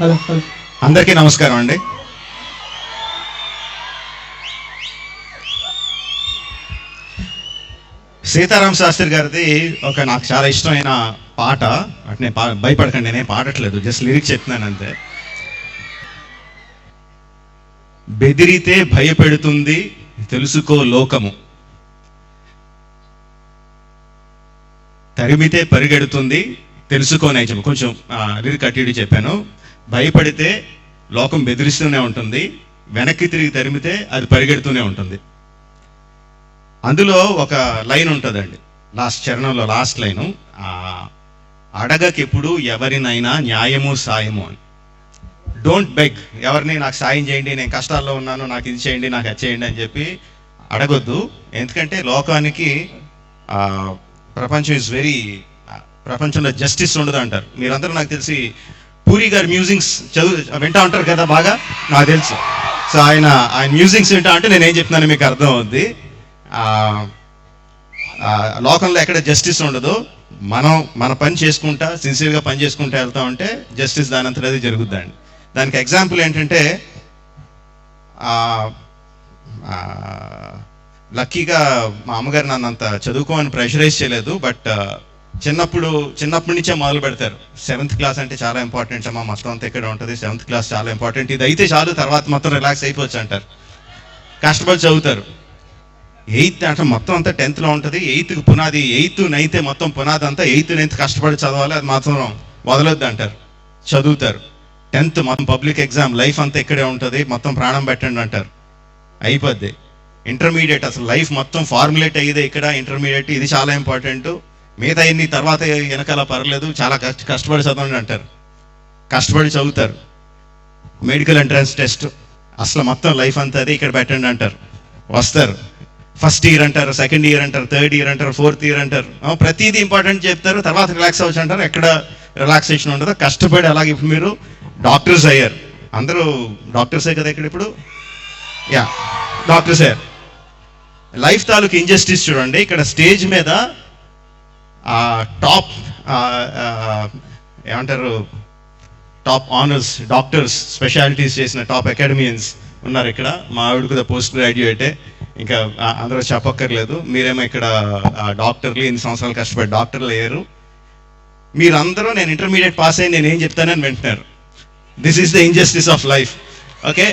Hello అందరికీ నమస్కారం అండి. సీతారామ శాస్త్రి గారిది ఒక నాకు చాలా ఇష్టమైన పాట. అంటే భయపడకండి, నేనే పాడట్లేదు, జస్ట్ లిరిక్స్ చెప్తున్నాను అంతే. బెదిరితే భయపెడుతుంది తెలుసుకో లోకము, తరిమితే పరిగెడుతుంది తెలుసుకో నైజము. కొంచెం లిరిక్ అటు ఇటు చెప్పాను. భయపడితే లోకం బెదిరిస్తూనే ఉంటుంది, వెనక్కి తిరిగి తరిమితే అది పరిగెడుతూనే ఉంటుంది. అందులో ఒక లైన్ ఉంటుందండి, లాస్ట్ చరణంలో లాస్ట్ లైను, అడగకెప్పుడు ఎవరినైనా న్యాయము సాయము అని. డోంట్ బెగ్, ఎవరిని నాకు సాయం చేయండి, నేను కష్టాల్లో ఉన్నాను, నాకు ఇది చేయండి, నాకు అది చేయండి అని చెప్పి అడగొద్దు. ఎందుకంటే లోకానికి ప్రపంచం ఇస్ వెరీ, ప్రపంచంలో జస్టిస్ ఉండదు అంటారు. మీరందరూ నాకు తెలిసి పూరి గారి మ్యూజిక్స్ వింటా ఉంటారు కదా బాగా, నాకు తెలుసు. సో ఆయన మ్యూజిక్స్ వింటా అంటే నేనేం చెప్తున్నాను మీకు అర్థం అవుద్ది. లోకంలో ఎక్కడ జస్టిస్ ఉండదు. మనం మన పని చేసుకుంటా సిన్సియర్గా పని చేసుకుంటా వెళ్తా ఉంటే జస్టిస్ దాని అంతటా అది జరుగుద్దండి. దానికి ఎగ్జాంపుల్ ఏంటంటే, లక్కీగా మా అమ్మగారు నన్ను అంత చదువుకోమని ప్రెషరైజ్ చేయలేదు. బట్ చిన్నప్పటి నుంచే మొదలు పెడతారు. 7th క్లాస్ అంటే చాలా ఇంపార్టెంట్ అమ్మా, మొత్తం అంతా ఇక్కడ ఉంటుంది, 7th క్లాస్ చాలా ఇంపార్టెంట్, ఇది అయితే చాలు, తర్వాత మొత్తం రిలాక్స్ అయిపోవచ్చు అంటారు. కష్టపడి చదువుతారు. 8th అంటే మొత్తం అంతా 10th లో ఉంటుంది. 8th పునాది, 8th 9th మొత్తం పునాది అంతా, 8th 9th కష్టపడి చదవాలి, అది మాత్రం వదలొద్దు అంటారు. చదువుతారు. 10th మొత్తం పబ్లిక్ ఎగ్జామ్, లైఫ్ అంతా ఇక్కడే ఉంటుంది, మొత్తం ప్రాణం పెట్టండి అంటారు, అయిపోద్ది. ఇంటర్మీడియట్ అసలు లైఫ్ మొత్తం ఫార్ములేట్ అయ్యేదే ఇక్కడ, ఇంటర్మీడియట్ ఇది చాలా ఇంపార్టెంట్, మిగతా ఎన్ని తర్వాత వెనకాల పర్లేదు, చాలా కష్టపడి చదవండి అంటారు. కష్టపడి చదువుతారు. మెడికల్ ఎంట్రన్స్ టెస్ట్, అసలు మొత్తం లైఫ్ అంతా అది ఇక్కడ పెట్టండి అంటారు. వస్తారు. ఫస్ట్ ఇయర్ అంటారు, సెకండ్ ఇయర్ అంటారు, థర్డ్ ఇయర్ అంటారు, 4th ఇయర్ అంటారు, ప్రతిదీ ఇంపార్టెంట్ చెప్తారు. తర్వాత రిలాక్స్ అవ్వచ్చు అంటారు, ఎక్కడ రిలాక్సేషన్ ఉండదు. కష్టపడి అలాగే ఇప్పుడు మీరు డాక్టర్స్ అయ్యారు, అందరూ డాక్టర్సే కదా ఇక్కడ ఇప్పుడు, యా డాక్టర్స్ అయ్యారు. లైఫ్ తాలూకు ఇంజస్టిస్ చూడండి. ఇక్కడ స్టేజ్ మీద టాప్ ఏమంటారు, టాప్ ఆనర్స్ డాక్టర్స్, స్పెషాలిటీస్ చేసిన టాప్ అకాడమియన్స్ ఉన్నారు ఇక్కడ. మా ఆవిడ కూడా పోస్ట్ గ్రాడ్యుయేటే, ఇంకా అందరూ చెప్పక్కర్లేదు. మీరేమో ఇక్కడ డాక్టర్లు, 8 సంవత్సరాలు కష్టపడి డాక్టర్లు అయ్యారు. మీరందరూ నేను ఇంటర్మీడియట్ పాస్ అయ్యి నేను ఏం చెప్తానని వింటున్నారు. This is the injustice of life. Okay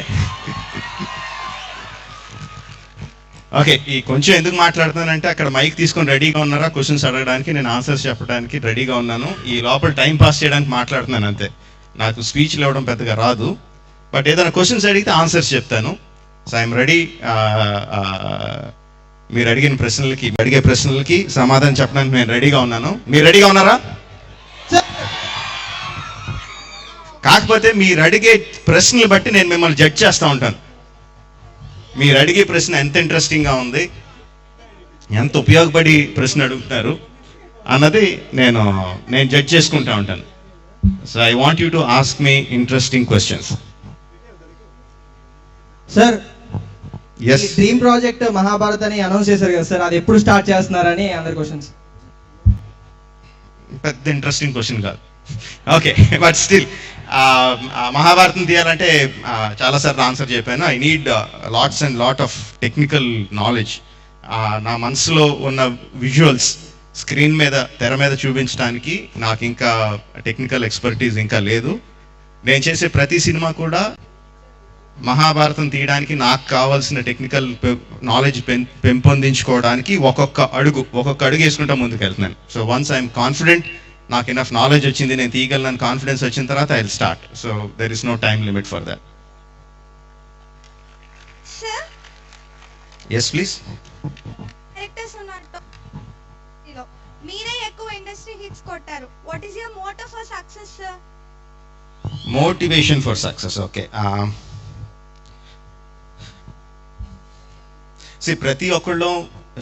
okay ఈ కొంచెం ఎందుకు మాట్లాడుతున్నానంటే, అక్కడ మైక్ తీసుకొని రెడీగా ఉన్నారా క్వశ్చన్స్ అడగడానికి, నేను ఆన్సర్స్ చెప్పడానికి రెడీగా ఉన్నాను. ఈ లోపల టైం పాస్ చేయడానికి మాట్లాడుతున్నాను అంతే. నాకు స్పీచ్లు ఇవ్వడం పెద్దగా రాదు, బట్ ఏదైనా క్వశ్చన్స్ అడిగితే ఆన్సర్స్ చెప్తాను. So I'm ready. మీరు అడిగే ప్రశ్నలకి సమాధానం చెప్పడానికి నేను రెడీగా ఉన్నాను. మీరు రెడీగా ఉన్నారా? కాకపోతే మీరు అడిగే ప్రశ్నలు బట్టి నేను మిమ్మల్ని జడ్జ్ చేస్తూ ఉంటాను. మీరు అడిగే ప్రశ్న ఎంత ఇంట్రెస్టింగ్గా ఉంది, ఎంత ఉపయోగపడి ప్రశ్న అడుగుతున్నారు అన్నది నేను జడ్జ్ చేసుకుంటూ ఉంటాను. So I want you to ask me interesting questions. Sir, yes, dream project Mahabharat అని అనౌన్స్ చేశారు కదా సార్, అది ఎప్పుడు స్టార్ట్ చేస్తున్నారని అందరి క్వశ్చన్స్. పెద్ద ఇంట్రెస్టింగ్ క్వశ్చన్ కాదు, ఓకే, బట్ స్టిల్ మహాభారతం తీయాలంటే చాలాసార్లు ఆన్సర్ చెప్పాను. I need lots and lot of technical knowledge. నా మనసులో ఉన్న విజువల్స్ స్క్రీన్ మీద, తెర మీద చూపించడానికి నాకు ఇంకా టెక్నికల్ ఎక్స్పర్టీస్ ఇంకా లేదు. నేను చేసే ప్రతి సినిమా కూడా మహాభారతం తీయడానికి నాకు కావాల్సిన టెక్నికల్ నాలెడ్జ్ పెంపొందించుకోవడానికి ఒక్కొక్క అడుగు వేసుకుంటా ముందుకు వెళ్తున్నాను. సో వన్స్ ఐఎమ్ కాన్ఫిడెంట్, నాకు ఎనఫ్ నాలెడ్జ్ వచ్చింది, నేను తీయగలను కాన్ఫిడెన్స్ వచ్చిన తర్వాత I will start. So there is no time limit for that. Yes please. మీరే ఎక్కువ ఇండస్ట్రీ హిట్స్ కొట్టారు. What is your motto for success sir? Motivation for success, okay. ప్రతి ఒక్కళ్ళు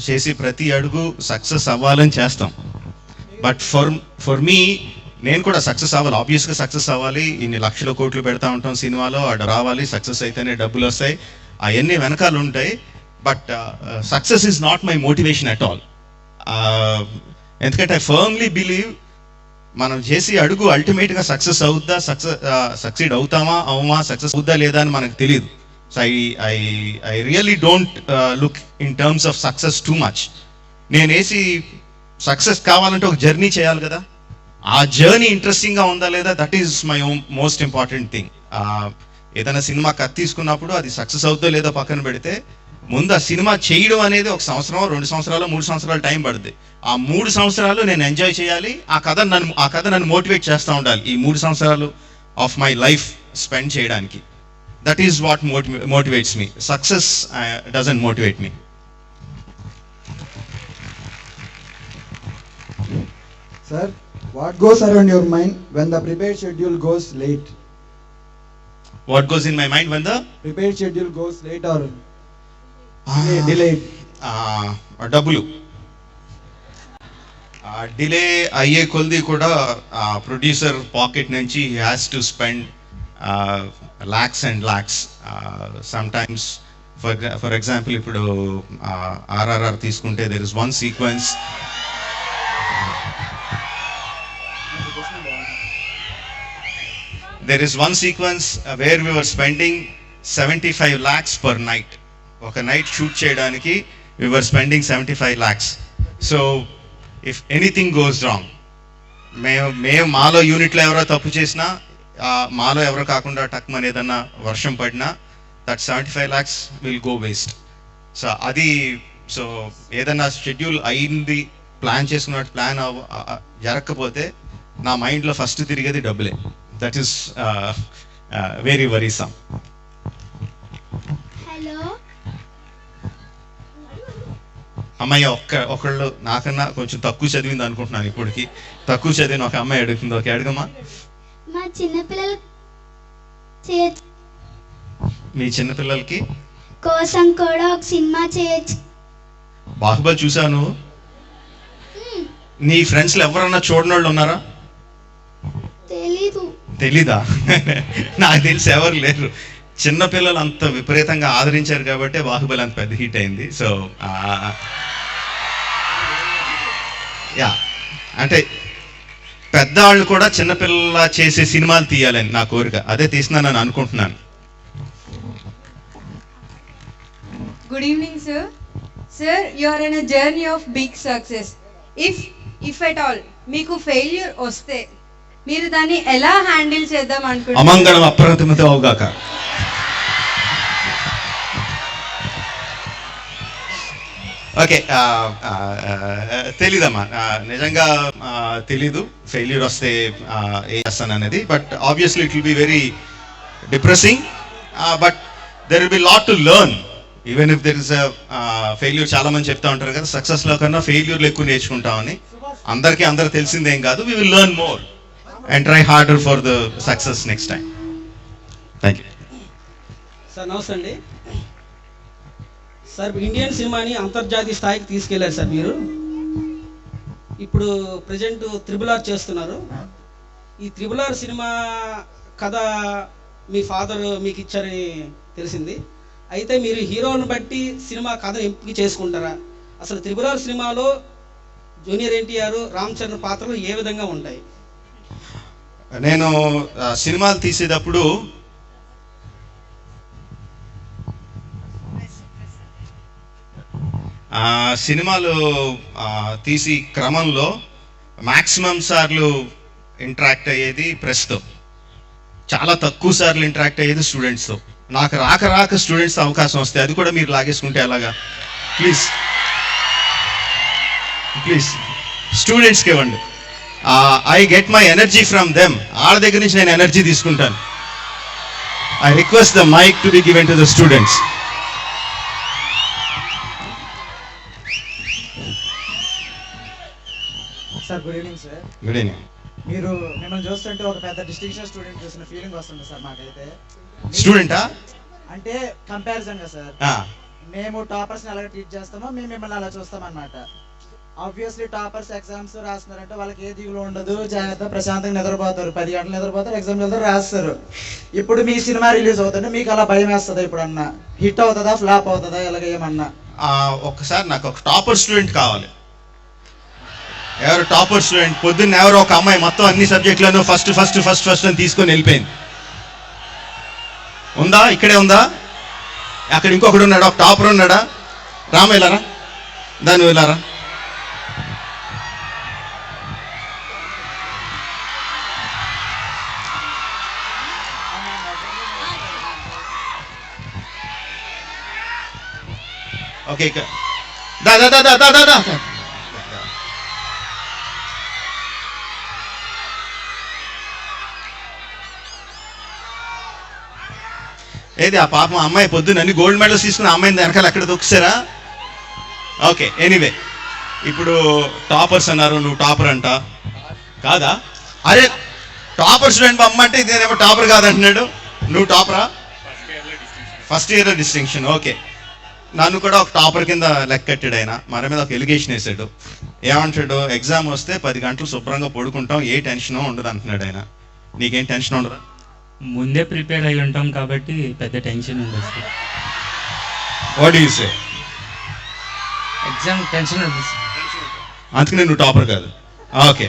చేసి ప్రతి అడుగు సక్సెస్ అవ్వాలని చేస్తాం. బట్ ఫర్ మీ, నేను కూడా సక్సెస్ అవ్వాలి, ఆబ్వియస్గా సక్సెస్ అవ్వాలి. ఇన్ని లక్షల కోట్లు పెడతా ఉంటాం సినిమాలో, అక్కడ రావాలి, సక్సెస్ అయితేనే డబ్బులు వస్తాయి, అవన్నీ వెనకాల ఉంటాయి. But success is not my motivation at all. ఎందుకంటే ఐ ఫర్మ్లీ బిలీవ్ మనం చేసి అడుగు అల్టిమేట్గా సక్సెస్ అవుద్దా, సక్సీడ్ అవుతామా అవమా, సక్సెస్ అవుద్దా లేదా అని మనకు తెలియదు. So I really don't look in terms of success too much. నేను వేసి సక్సెస్ కావాలంటే ఒక జర్నీ చేయాలి కదా, ఆ జర్నీ ఇంట్రెస్టింగ్గా ఉందా లేదా, that is my most important thing. ఏదైనా సినిమా కథ తీసుకున్నప్పుడు అది సక్సెస్ అవుతుందో లేదో పక్కన పెడితే, ముందు ఆ సినిమా చేయడం అనేది 1 సంవత్సరం 2 సంవత్సరాలు 3 సంవత్సరాలు టైం పడుతుంది. ఆ 3 సంవత్సరాలు నేను ఎంజాయ్ చేయాలి, ఆ కథ నన్ను మోటివేట్ చేస్తూ ఉండాలి ఈ 3 సంవత్సరాలు ఆఫ్ మై లైఫ్ స్పెండ్ చేయడానికి. That is what motivates me. Success doesn't motivate me. Sir, what goes around your mind when the prepared schedule goes late? What goes in my mind when the Prepared schedule goes late or delayed? డబ్బులు delay అయ్యే కొద్ది కూడా producer pocket నుంచి he has to spend lakhs and lakhs. Sometimes for example ఇప్పుడు RRR తీసుకుంటే there is one sequence where we were spending 75 lakhs per night. ఒక night shoot చేయడానికి we were spending 75 lakhs. So if anything goes wrong, మేము మాలో యూనిట్లో ఎవరో తప్పు చేసినా, మాలో ఎవరో కాకుండా టక్మని ఏదన్నా వర్షం పడినా, that 75 lakhs will go waste. So ఏదన్నా షెడ్యూల్ అయింది, ప్లాన్ చేసుకున్నట్టు ప్లాన్ జరగకపోతే నా మైండ్లో ఫస్ట్ తిరిగేది డబ్బులే. That is very వరీసమ్. హలో, అమ్మాయి ఒకళ్ళు నాకన్నా కొంచెం తక్కువ చదివింది అనుకుంటున్నాను. ఇప్పటికి తక్కువ చదివిన ఒక అమ్మాయి అడుగుతుంది. ఓకే, అడుగమ్మా. మా చిన్నపిల్లల మీ చిన్నపిల్లలకి కోసం కూడా ఒక సినిమా చేయొచ్చు. బాహుబలి చూసావు నువ్వు? నీ ఫ్రెండ్స్లో ఎవరన్నా చూడని వాళ్ళు ఉన్నారా? తెలీదా? నాకు తెలిసి ఎవరు లేరు. చిన్నపిల్లలు అంత విపరీతంగా ఆదరించారు కాబట్టి బాహుబలి అంత పెద్ద హిట్ అయింది. సో యా, అంటే పెద్దవాళ్ళు కూడా చిన్నపిల్లల చేసే సినిమాలు తీయాలని నా కోరిక. అదే తీసినానని అనుకుంటున్నాను. Good evening sir. Sir, you are in a journey of big success. If at all మీకు ఫెయిల్యూర్ వస్తే మీరు దాన్ని ఎలా హ్యాండిల్ చేద్దాం అనుకుంటున్నారు? అమంగళం అప్రతిమతో అవుగాక. ఓకే, తెలీదమ్మా, నిజంగా తెలీదు ఫెయిల్యూర్ వస్తే ఏం చేస్తాను అనేది. But obviously it will be very depressing, but there will be lot to learn even if there is failure. చాలా మంది చెప్తా ఉంటారు కదా, సక్సెస్లో కన్నా ఫెయిల్యూర్లు ఎక్కువ నేర్చుకుంటామని. అందరూ తెలిసిందేం కాదు. We will learn more and try harder for the success next time. Thank you. Sir నమస్తే అండి. సార్, ఇండియన్ సినిమాని అంతర్జాతీయ స్థాయికి తీసుకెళ్లారు సార్ మీరు. ఇప్పుడు ప్రజెంట్ RRR చేస్తున్నారు. ఈ RRR సినిమా కథ మీ ఫాదర్ మీకు ఇచ్చారని తెలిసింది. అయితే మీరు హీరోని బట్టి సినిమా కథను ఎంపిక చేసుకుంటారా? అసలు RRR సినిమాలో జూనియర్ ఎన్టీఆర్, రామ్ చరణ్ పాత్రలు ఏ విధంగా ఉంటాయి? నేను సినిమాలు తీసేటప్పుడు సినిమాలు తీసి క్రమంలో మ్యాక్సిమం సార్లు ఇంటరాక్ట్ అయ్యేది ప్రెస్తో, చాలా తక్కువ సార్లు ఇంటరాక్ట్ అయ్యేది స్టూడెంట్స్తో. నాకు రాక స్టూడెంట్స్తో అవకాశం వస్తే అది కూడా మీరు లాగేసుకుంటే ఎలాగా? ప్లీజ్ స్టూడెంట్స్కి ఇవ్వండి. I get my energy from them. వాళ్ళ దగ్గర నుంచి నేను ఎనర్జీ తీసుకుంటాను. I request the mike to be given to the students. Sir, good evening sir. Good evening. మీరు మిమ్మల్ని చూస్తుంటే ఒక పెద్ద డిస్టింక్షన్ స్టూడెంట్ చూసిన ఫీలింగ్ వస్తుంది సార్ మాకైతే. స్టూడెంటా అంటే కంపారిజన్ గా సార్, మేము టాపర్స్ ఎలా ట్రీట్ చేస్తామో మేము మిమ్మల్ని అలా చూస్తాం అన్నమాట. ఆబ్వియస్లీ టాపర్స్ ఎగ్జామ్స్ రాస్తున్నారంటే వాళ్ళకి ఏ దిగులు ఉండదు, జాగ్రత్త ప్రశాంతంగా నిద్రపోతారు, 10 గంటలు నిద్రపోతారు, ఎగ్జామ్ వెళ్తారు, రాస్తారు. ఇప్పుడు మీ సినిమా రిలీజ్ అవుతుంటే మీకు అలా భయం వేస్తుందా? ఇప్పుడన్నా హిట్ అవుతుందా, ఫ్లాప్ అవుతుందా, ఇలాగ ఏమన్నా? ఒక్కసారి నాకు ఒక టాపర్ స్టూడెంట్ కావాలి. ఎవరు టాపర్ స్టూడెంట్? పొద్దున్న ఎవరో ఒక అమ్మాయి మొత్తం అన్ని సబ్జెక్టులను ఫస్ట్ అని తీసుకొని వెళ్ళిపోయింది. ఉందా? ఇక్కడే ఉందా? అక్కడ ఇంకొకడు ఉన్నాడా? ఒక టాపర్ ఉన్నాడా? రామ వెళ్ళారా? దాన్ని వెళ్ళారా? ఓకే, దా దా దా దా దా దా. ఏది ఆ పాపం అమ్మాయి పొద్దున్న అన్ని గోల్డ్ మెడల్స్ తీసుకుని అమ్మాయిని వెనకాల ఎక్కడ దొక్కిసారా? ఓకే, ఎనీవే, ఇప్పుడు టాపర్స్ అన్నారు, నువ్వు టాపర్ అంట కాదా? అరే టాపర్ స్టూడెంట్ అమ్మ అంటే ఇదేమో టాపర్ కాదంటున్నాడు. నువ్వు టాపరా? First year distinction. ఓకే, నన్ను కూడా ఒక టాపర్ కింద లెక్కట్టాడు ఆయన. మన మీద ఒక ఎలిగేషన్ వేసాడు. ఏమంటాడు? ఎగ్జామ్ వస్తే 10 గంటలు శుభ్రంగా పడుకుంటాం, ఏ టెన్షన్ ఉండదు అంటున్నాడు ఆయన. నీకేం టెన్షన్ ఉండదా? ముందే ప్రిపేర్ అయి ఉంటాం కాబట్టి పెద్ద టెన్షన్ ఉండదు sir. What do you say? Exam tension ఉంటుంది సార్. అందుకనే నువ్వు టాపర్ కాదు. ఓకే,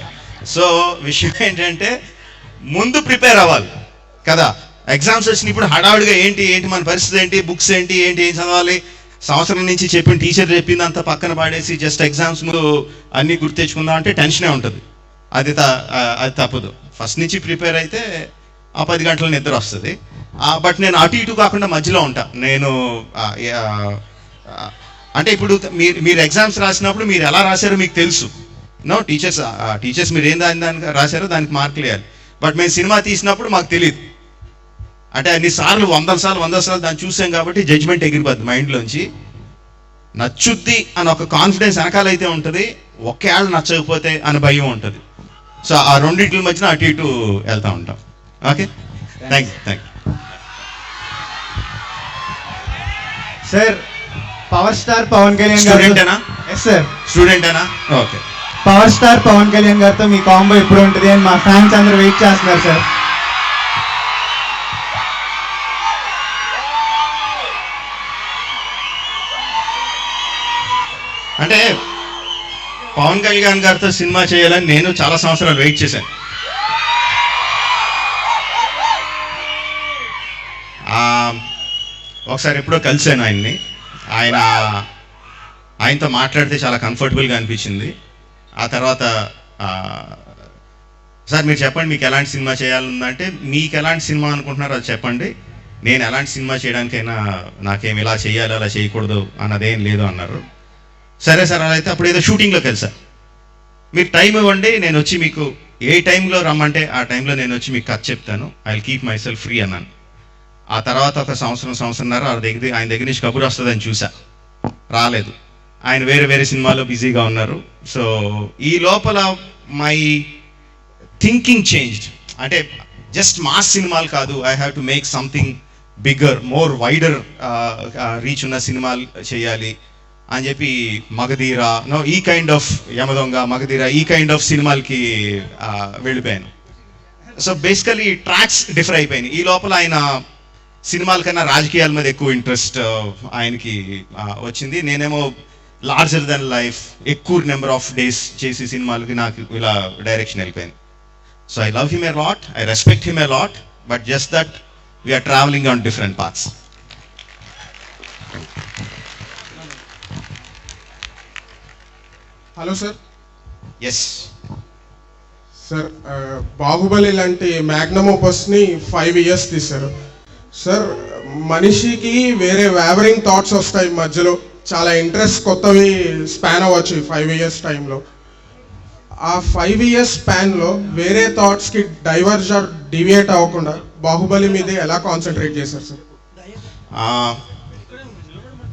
సో విషయం ఏంటంటే ముందు ప్రిపేర్ అవ్వాలి కదా. ఎగ్జామ్స్ వచ్చినప్పుడు హడావుడిగా ఏంటి మన పరిస్థితి ఏంటి, బుక్స్ ఏంటి ఏం చదవాలి, సంవత్సరం నుంచి చెప్పిన టీచర్ చెప్పింది అంతా పక్కన పాడేసి జస్ట్ ఎగ్జామ్స్ ముందు అన్నీ గుర్తు తెచ్చుకుందాం అంటే టెన్షనే ఉంటుంది. అది తప్పదు. ఫస్ట్ నుంచి ప్రిపేర్ అయితే ఆ 10 గంటల నిద్ర వస్తుంది. బట్ నేను అటు ఇటు కాకుండా మధ్యలో ఉంటా. నేను అంటే ఇప్పుడు మీరు ఎగ్జామ్స్ రాసినప్పుడు మీరు ఎలా రాశారో మీకు తెలుసు. నో టీచర్స్ మీరు ఏం దానికి రాశారో దానికి మార్కులు వేయాలి. బట్ మేము సినిమా తీసినప్పుడు మాకు తెలియదు. అంటే అన్నిసార్లు 100 సార్లు దాన్ని చూసాం కాబట్టి జడ్జ్మెంట్ ఎగిరిపోద్ది మైండ్లోంచి. నచ్చుద్ది అని ఒక కాన్ఫిడెన్స్ వెనకాలైతే ఉంటుంది, ఒకేళ్ళు నచ్చకపోతే అని భయం ఉంటుంది. సో ఆ రెండింటి మధ్యన అటు ఇటు వెళ్తూ ఉంటాం. Okay, thank you. Sir, power star Pawan Kalyan స్టూడెంటేనా? ఎస్ సార్, స్టూడెంటేనా? Okay. Power star Pawan Kalyan గారితో మీ కాంబో ఎప్పుడు ఉంటుంది అని మా ఫ్యాన్స్ అందరూ వెయిట్ చేస్తున్నారు సార్. అంటే పవన్ కళ్యాణ్ గారితో సినిమా చేయాలని నేను చాలా సంవత్సరాలు వెయిట్ చేశాను. ఒకసారి ఎప్పుడో కలిశాను ఆయన్ని. ఆయనతో మాట్లాడితే చాలా కంఫర్టబుల్గా అనిపించింది. ఆ తర్వాత సార్ మీరు చెప్పండి మీకు ఎలాంటి సినిమా చేయాలంటే, మీకు ఎలాంటి సినిమా అనుకుంటున్నారో అది చెప్పండి, నేను ఎలాంటి సినిమా చేయడానికైనా నాకేం ఇలా చేయాలి అలా చేయకూడదు అన్నదేం లేదు అన్నారు. సరే సార్ అలా అయితే అప్పుడు ఏదో షూటింగ్లోకి వెళ్తా, మీరు టైం ఇవ్వండి, నేను వచ్చి మీకు ఏ టైంలో రమ్మంటే ఆ టైంలో నేను వచ్చి మీకు కథ చెప్తాను, I will keep my self free అన్నాను. ఆ తర్వాత ఒక సంవత్సరంన్నర ఆయన దగ్గర నుంచి కబురు వస్తుందని చూసా, రాలేదు. ఆయన వేరే సినిమాలో బిజీగా ఉన్నారు. సో ఈ లోపల మై థింకింగ్ చేంజ్డ్. అంటే జస్ట్ మాస్ సినిమాలు కాదు, I have to make something bigger, more wider reach ఉన్న సినిమాలు చేయాలి అని చెప్పి మగధీర, ఈ కైండ్ ఆఫ్ యమదొంగ, మగధీర ఈ కైండ్ ఆఫ్ సినిమాలకి వెళ్ళిపోయాను. సో బేసికలీ ట్రాక్స్ డిఫర్ అయిపోయినాయి. ఈ లోపల ఆయన సినిమాల కన్నా రాజకీయాల మీద ఎక్కువ ఇంట్రెస్ట్ ఆయనకి వచ్చింది. నేనేమో లార్జర్ దెన్ లైఫ్, ఎక్కువ నెంబర్ ఆఫ్ డేస్ చేసి సినిమాలకి నాకు ఇలా డైరెక్షన్ వెళ్ళిపోయింది. So I love him a lot, I respect him a lot, but just that we're travelling on different paths. Hello sir. Yes sir, Baahubali లాంటి మ్యాగ్నమ్ ఓపస్ని 5 years తీశారు సార్. మనిషికి వేరే వేవరింగ్ థాట్స్ వస్తాయి మధ్యలో, చాలా ఇంట్రెస్ట్ కొత్తవి స్పాన్ అవ్వచ్చు ఈ 5 years టైంలో. ఆ 5 years స్పాన్లో వేరే థాట్స్కి డైవర్జ్ ఆర్ డివియేట్ అవ్వకుండా బాహుబలి మీదే ఎలా కాన్సన్ట్రేట్ చేశారు సార్?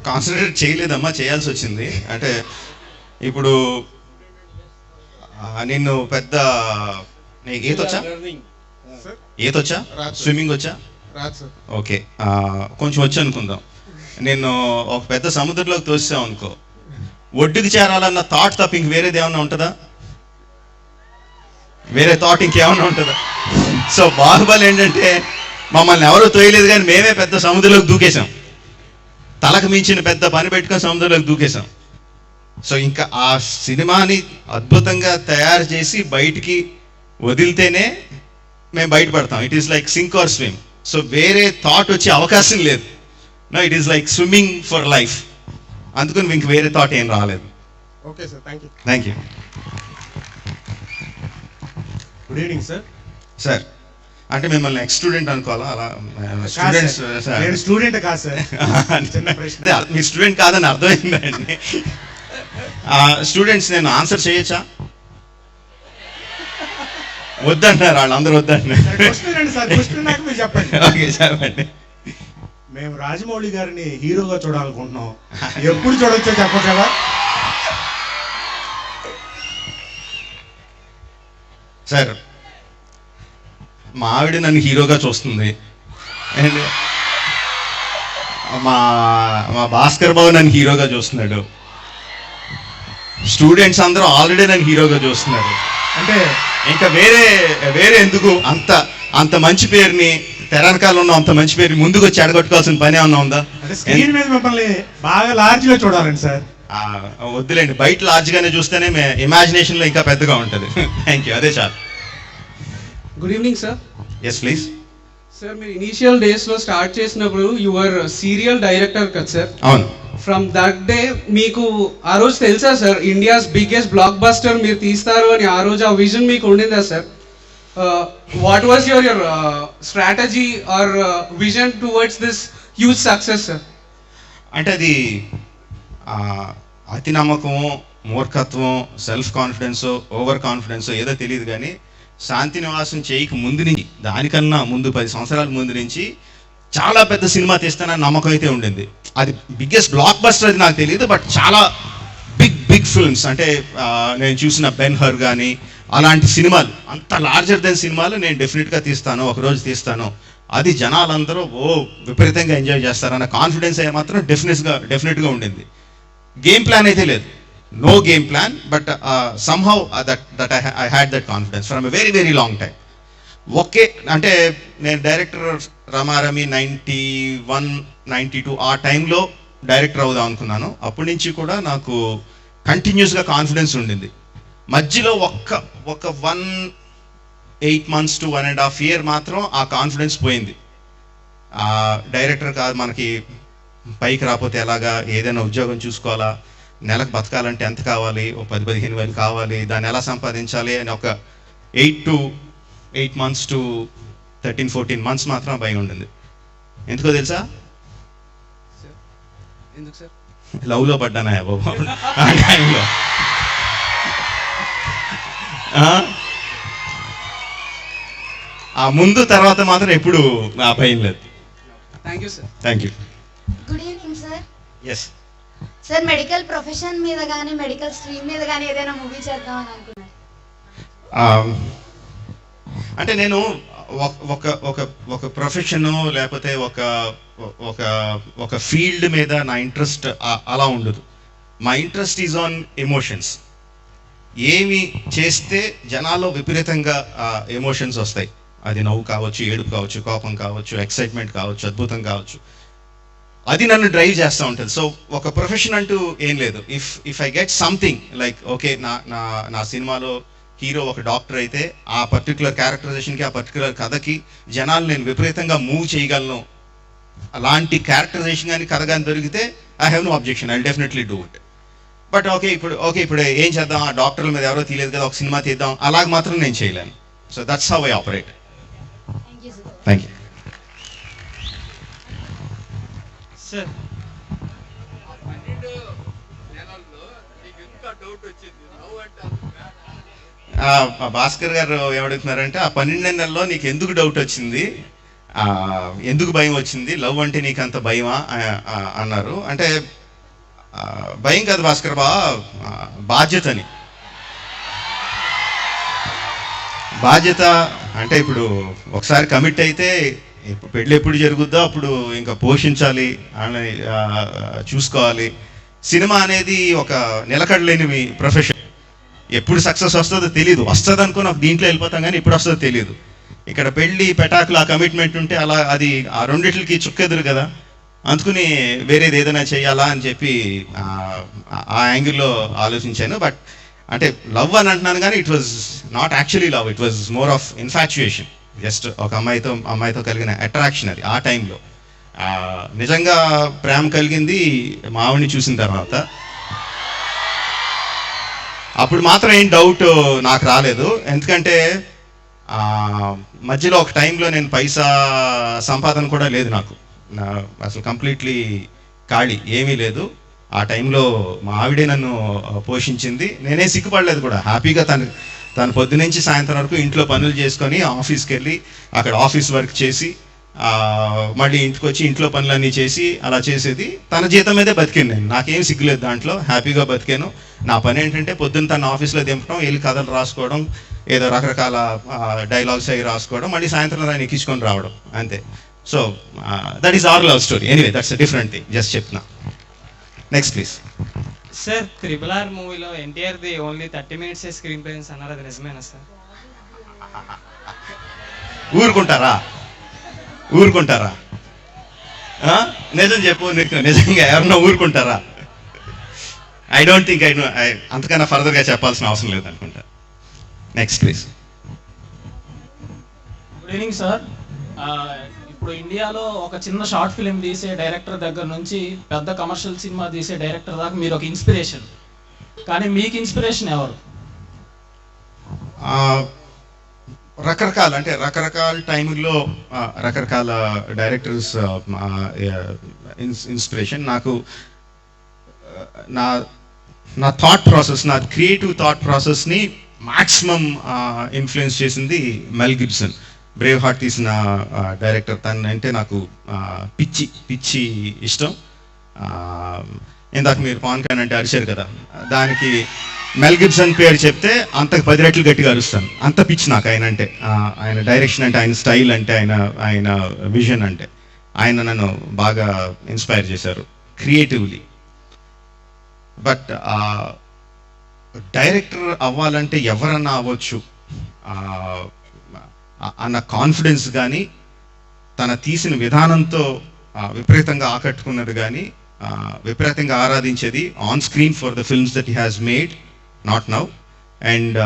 కాన్సన్ట్రేట్ చేయలేదమ్మా, చేయాల్సి వచ్చింది. అంటే ఇప్పుడు నిన్ను పెద్ద ఈతొచ్చా, స్విమ్మింగ్ వచ్చా? రాదు సార్. ఓకే, కొంచెం వచ్చి అనుకుందాం. నేను ఒక పెద్ద సముద్రంలోకి తోసాం అనుకో, ఒడ్డుకి చేరాలన్న థాట్ తప్ప ఇంక వేరేది ఏమన్నా ఉంటుందా? వేరే థాట్ ఇంకేమన్నా ఉంటుందా? సో బాహుబలి ఏంటంటే మమ్మల్ని ఎవరూ తోయలేదు కానీ మేమే పెద్ద సముద్రంలోకి దూకేశాం, తలకు మించిన పెద్ద పని పెట్టుకొని సముద్రంలోకి దూకేశాం. సో ఇంకా ఆ సినిమాని అద్భుతంగా తయారు చేసి బయటికి వదిలితేనే మేము బయటపడతాం. It is like sink or swim. So వేరే థాట్ వచ్చే అవకాశం లేదు. No, it is like swimming for life. అందుకని ఇంక వేరే థాట్ ఏం రాలేదు. Okay sir, thank you. Thank you good evening sir. Sir, అంటే మిమ్మల్ని ఎక్స్ స్టూడెంట్ అనుకోవాలా? అలా స్టూడెంట్స్ నేను స్టూడెంట్ కాదు సార్. చిన్న ప్రశ్న. మీ స్టూడెంట్ కాదని అర్థమైందండి. స్టూడెంట్స్ నేను ఆన్సర్ చేయొచ్చా? వద్దంటున్నారు వాళ్ళు, అందరూ వద్దంటున్నారు. క్వశ్చన్ రండి సార్, క్వశ్చన్ నాకు మీరు చెప్పండి. ఓకే, చెప్పండి. మేము రాజమౌళి గారిని హీరోగా చూడాలనుకుంటున్నాం, ఎప్పుడు చూడొచ్చో చెప్పండి కదా. సార్, మా ఆవిడ నన్ను హీరోగా చూస్తుంది. అండ్ మా భాస్కర్ బాబు నన్ను హీరోగా చూస్తున్నాడు. స్టూడెంట్స్ అందరూ ఆల్రెడీ నన్ను హీరోగా చూస్తున్నారు. అంటే ఇంకా వేరే ఎందుకు? అంత మంచి పేరుని, తెరనకాల ఉన్న అంత మంచి పేరు ముందుకు వచ్చి అడగొట్టుకోవాల్సిన పని ఏమన్నా ఉందా? అంటే స్క్రీన్ మీద మిమ్మల్ని బాగా లార్జ్ గా చూడాలండి సార్. వద్దులేండి, బయట లార్జ్ గానే చూస్తేనే ఇమాజినేషన్ లో ఇంకా పెద్దగా ఉంటుంది. థ్యాంక్ యూ, అదే చాలు. Good evening sir. Yes please. Sir, మీరు ఇనీషియల్ డేస్లో స్టార్ట్ చేసినప్పుడు యువర్ సీరియల్ డైరెక్టర్ కదా సార్? అవును. ఫ్రమ్ దట్ డే మీకు ఆ రోజు తెలుసా sir India's biggest blockbuster మీరు తీస్తారు అని? ఆ రోజు ఆ విజన్ మీకు ఉండిందా sir? What was your strategy or vision towards this huge success sir? అంటే అది అతి నమ్మకము, మూర్ఖత్వం, సెల్ఫ్ కాన్ఫిడెన్స్, ఓవర్ కాన్ఫిడెన్స్ ఏదో తెలియదు, కానీ శాంతి నివాసం చేయక ముందు నుంచి, దానికన్నా ముందు 10 సంవత్సరాల ముందు నుంచి చాలా పెద్ద సినిమా తీస్తానని నమ్మకం అయితే ఉండింది. అది బిగ్గెస్ట్ బ్లాక్ బస్టర్ అది నాకు తెలియదు, బట్ చాలా బిగ్ ఫిల్మ్స్ అంటే నేను చూసిన బెన్ హర్ కానీ అలాంటి సినిమాలు, అంత లార్జర్ దెన్ సినిమాలు నేను డెఫినెట్గా తీస్తాను, ఒకరోజు తీస్తాను. అది జనాలందరూ విపరీతంగా ఎంజాయ్ చేస్తారన్న కాన్ఫిడెన్స్ అయితే మాత్రం డెఫినెట్గా ఉండింది. గేమ్ ప్లాన్ అయితే లేదు, no game plan, but somehow that I had that confidence from a very long time. Okay, అంటే నేను డైరెక్టర్ రమారమి 91, 92 ఆ టైంలో డైరెక్టర్ అవుదాం అనుకున్నాను. అప్పటి నుంచి కూడా నాకు కంటిన్యూస్గా కాన్ఫిడెన్స్ ఉండింది. మధ్యలో ఒక 8 months to 1.5 year మాత్రం ఆ కాన్ఫిడెన్స్ పోయింది. డైరెక్టర్ కాదు, మనకి పైకి రాకపోతే ఎలాగా, ఏదైనా ఉద్యోగం చూసుకోవాలా, నెలకు బతకాలంటే ఎంత కావాలి, ఓ 10-15 వేలు కావాలి, దాన్ని ఎలా సంపాదించాలి అని ఒక 8 months to 13-14 months మాత్రం భయం ఉండింది. ఎందుకో తెలుసా? ఎందుకు సార్? లవ్లో పడ్డానా బాబు ఆ టైంలో. ఆ ముందు తర్వాత మాత్రం ఎప్పుడు ఆ భయం లేదు. Thank you sir. Thank you. Good evening sir. Yes sir, medical profession మీద కానీ మెడికల్ స్ట్రీమ్ మీద కానీ ఏదైనా మూవీ చేద్దామని అనుకున్నారు? అంటే నేను ఒక ప్రొఫెషను లేకపోతే ఒక ఫీల్డ్ మీద నా ఇంట్రెస్ట్ అలా ఉండదు. మా ఇంట్రెస్ట్ ఈజ్ ఆన్ ఎమోషన్స్. ఏమి చేస్తే జనాల్లో విపరీతంగా ఎమోషన్స్ వస్తాయి. అది నవ్వు కావచ్చు, ఏడుపు కావచ్చు, కోపం కావచ్చు, ఎక్సైట్మెంట్ కావచ్చు, అద్భుతం కావచ్చు, అది నన్ను డ్రైవ్ చేస్తూ ఉంటుంది. సో ఒక ప్రొఫెషన్ అంటూ ఏం లేదు. If I get something like okay, నా సినిమాలో హీరో ఒక డాక్టర్ అయితే ఆ పర్టికులర్ క్యారెక్టరైజేషన్కి, ఆ పర్టికులర్ కథకి జనాలు నేను విపరీతంగా మూవ్ చేయగలను, అలాంటి క్యారెక్టరైజేషన్ కానీ కథ కానీ దొరికితే I have no objection, I will definitely do it. But ఇప్పుడు ఏం చేద్దాం, ఆ డాక్టర్ల మీద ఎవరో తెలియదు కదా, ఒక సినిమా తీద్దాం, అలాగ మాత్రం నేను చేయలేను. So that's how I operate. Thank you sir. Bhaskar గారు ఏమడుగుతున్నారంటే, ఆ 12 నెలల్లో నీకు ఎందుకు డౌట్ వచ్చింది, ఎందుకు భయం వచ్చింది, లవ్ అంటే నీకు అంత భయమా అన్నారు. అంటే భయం కాదు భాస్కర్ బా, బాధ్యతని. బాధ్యత అంటే ఇప్పుడు ఒకసారి కమిట్ అయితే పెళ్ళి ఎప్పుడు జరుగుద్దో అప్పుడు ఇంకా పోషించాలి అని చూసుకోవాలి. సినిమా అనేది ఒక నిలకడలేని ప్రొఫెషన్. ఎప్పుడు సక్సెస్ వస్తుందో తెలియదు, వస్తుంది అనుకుని దీంట్లో వెళ్ళిపోతాం కానీ ఎప్పుడు వస్తుందో తెలియదు. ఇక్కడ పెళ్ళి పెటాకులు ఆ కమిట్మెంట్ ఉంటే అలా అది ఆ రెండిట్లకి చుక్కెదురు కదా. అందుకుని వేరేది ఏదైనా చేయాలా అని చెప్పి ఆ యాంగిల్లో ఆలోచించాను. బట్ అంటే లవ్ అని అంటున్నాను కానీ it was not actually love, it was more of infatuation. Just ఒక అమ్మాయితో కలిగిన అట్రాక్షన్ అది ఆ టైంలో. నిజంగా ప్రేమ కలిగింది మా ఆవిడని చూసిన తర్వాత. అప్పుడు మాత్రం ఏం డౌట్ నాకు రాలేదు, ఎందుకంటే మధ్యలో ఒక టైంలో నేను పైసా సంపాదన కూడా లేదు నాకు, అసలు కంప్లీట్లీ ఖాళీ, ఏమీ లేదు. ఆ టైంలో మా ఆవిడే నన్ను పోషించింది. నేనే సిగ్గుపడలేదు కూడా, హ్యాపీగా తను పొద్దునుంచి సాయంత్రం వరకు ఇంట్లో పనులు చేసుకొని ఆఫీస్కి వెళ్ళి అక్కడ ఆఫీస్ వర్క్ చేసి మళ్ళీ ఇంటికి వచ్చి ఇంట్లో పనులన్నీ చేసి అలా చేసేది. తన జీతం మీదే బతికాను నేను, నాకేం సిగ్గులేదు దాంట్లో, హ్యాపీగా బతికాను. నా పని ఏంటంటే పొద్దున్న తన ఆఫీస్లో దింపడం, వెళ్ళి కథలు రాసుకోవడం, ఏదో రకరకాల డైలాగ్స్ అవి రాసుకోవడం, మళ్ళీ సాయంత్రం దాన్ని ఎక్కించుకొని రావడం, అంతే. So that is our love story. Anyway that's a different thing, just చెప్తున్నా. Next please. సార్ RRR మూవీలో ఎన్టీఆర్ది ఓన్లీ 30 minutes స్క్రీన్ ప్రెజెన్స్ అన్నారు, అది నిజమేనా సార్? ఊరుకుంటారా? నిజం చెప్పు, నిజంగా ఎవరన్నా ఊరుకుంటారా? ఐ డోంట్ థింక్ అంతకన్నా ఫర్దర్గా చెప్పాల్సిన అవసరం లేదు అనుకుంటా. Next please. Good evening sir. ఇప్పుడు ఇండియాలో ఒక చిన్న షార్ట్ ఫిలిం తీసే డైరెక్టర్ దగ్గర నుంచి పెద్ద కమర్షియల్ సినిమా తీసే డైరెక్టర్ దాకా మీరు ఒక ఇన్స్పిరేషన్, కానీ మీకు ఇన్స్పిరేషన్ ఎవరు? రకరకాల టైంలో రకరకాల డైరెక్టర్స్ ఇన్స్పిరేషన్. నాకు నా థాట్ ప్రాసెస్, నా క్రియేటివ్ థాట్ ప్రాసెస్ని మ్యాక్సిమం ఇన్ఫ్లుయెన్స్ చేసింది మెల్ గిబ్సన్. బ్రేవ్ హార్ట్ తీసిన డైరెక్టర్, తను అంటే నాకు పిచ్చి ఇష్టం. ఇందాక మీరు పవన్ కళ్యాణ్ అంటే అరిచారు కదా, దానికి మెల్ గిబ్సన్ పేరు చెప్తే అంతకు 10 రెట్లు గట్టిగా అరుస్తాను, అంత పిచ్చి నాకు ఆయన అంటే. ఆయన డైరెక్షన్ అంటే, ఆయన స్టైల్ అంటే, ఆయన విజన్ అంటే, ఆయన నన్ను బాగా ఇన్స్పైర్ చేశారు క్రియేటివ్లీ. బట్ డైరెక్టర్ అవ్వాలంటే ఎవరన్నా అవ్వచ్చు అన్న కాన్ఫిడెన్స్ కానీ, తన తీసిన విధానంతో విపరీతంగా ఆకట్టుకున్నది కానీ, విపరీతంగా ఆరాధించేది on screen for the films that he has made, not now, and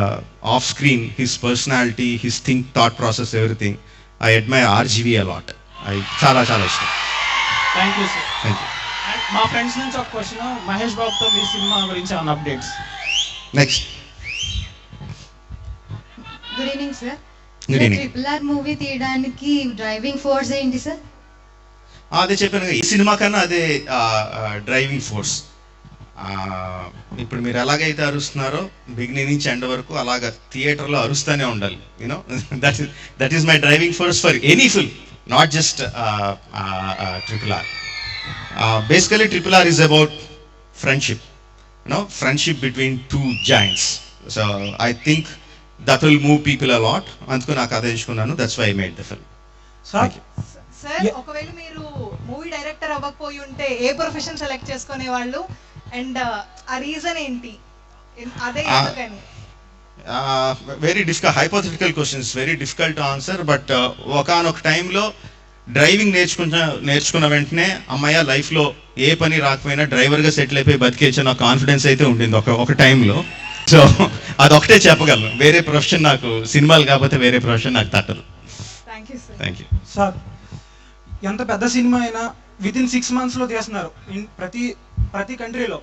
off screen his personality, his thought process, everything. I admire RGV a lot. చాలా ఇష్టం. Thank you sir. Thank you. మా ఫ్రెండ్స్ నుంచి ఒక క్వశ్చన్, మహేష్ బాబుతో మీ సినిమా గురించి ఏమైనా updates? Next. Good evening sir. Good evening. RRR movie తీయడానికి డ్రైవింగ్ ఫోర్స్ ఏంటి సార్? అదే చెప్పాను, ఈ సినిమా కన్నా అదే డ్రైవింగ్ ఫోర్స్. ఇప్పుడు మీరు ఎలాగైతే అరుస్తున్నారో బిగినింగ్ నుంచి ఎండ్ వరకు, అలాగా థియేటర్లో అరుస్తూనే ఉండాలి. You know that is my driving force for any film, not just RRR. Basically RRR is about friendship, friendship between two giants. So I think that will move people a lot. అందుకు నాకు అదే ఎంచుకున్నాను, that's why I made the film. Sir, ఒకవేళ మీరు movie director అవ్వకపోయి ఉంటే ఏ profession select చేసుకునే వాళ్ళు, and ఆ రీజన్ ఏంటి? అదే ఎందుకని? Very difficult, hypothetical questions, very difficult to answer. But ఒకనొక టైంలో డ్రైవింగ్ నేర్చుకున్న వెంటనే అమ్మాయి లైఫ్లో ఏ పని రాకపోయినా డ్రైవర్గా సెటిల్ అయిపోయి బతికేచ్చే నాకు కాన్ఫిడెన్స్ అయితే ఉండింది ఒక టైంలో. సో అదొకటే చెప్పగలను, వేరే ప్రొఫెషన్ నాకు, సినిమాలు కాకపోతే వేరే ప్రొఫెషన్ నాకు తట్టదు. Thank you sir. ఎంత పెద్ద సినిమా అయినా వితిన్ 6 monthsలో తీస్తున్నారు ప్రతి కంట్రీలో.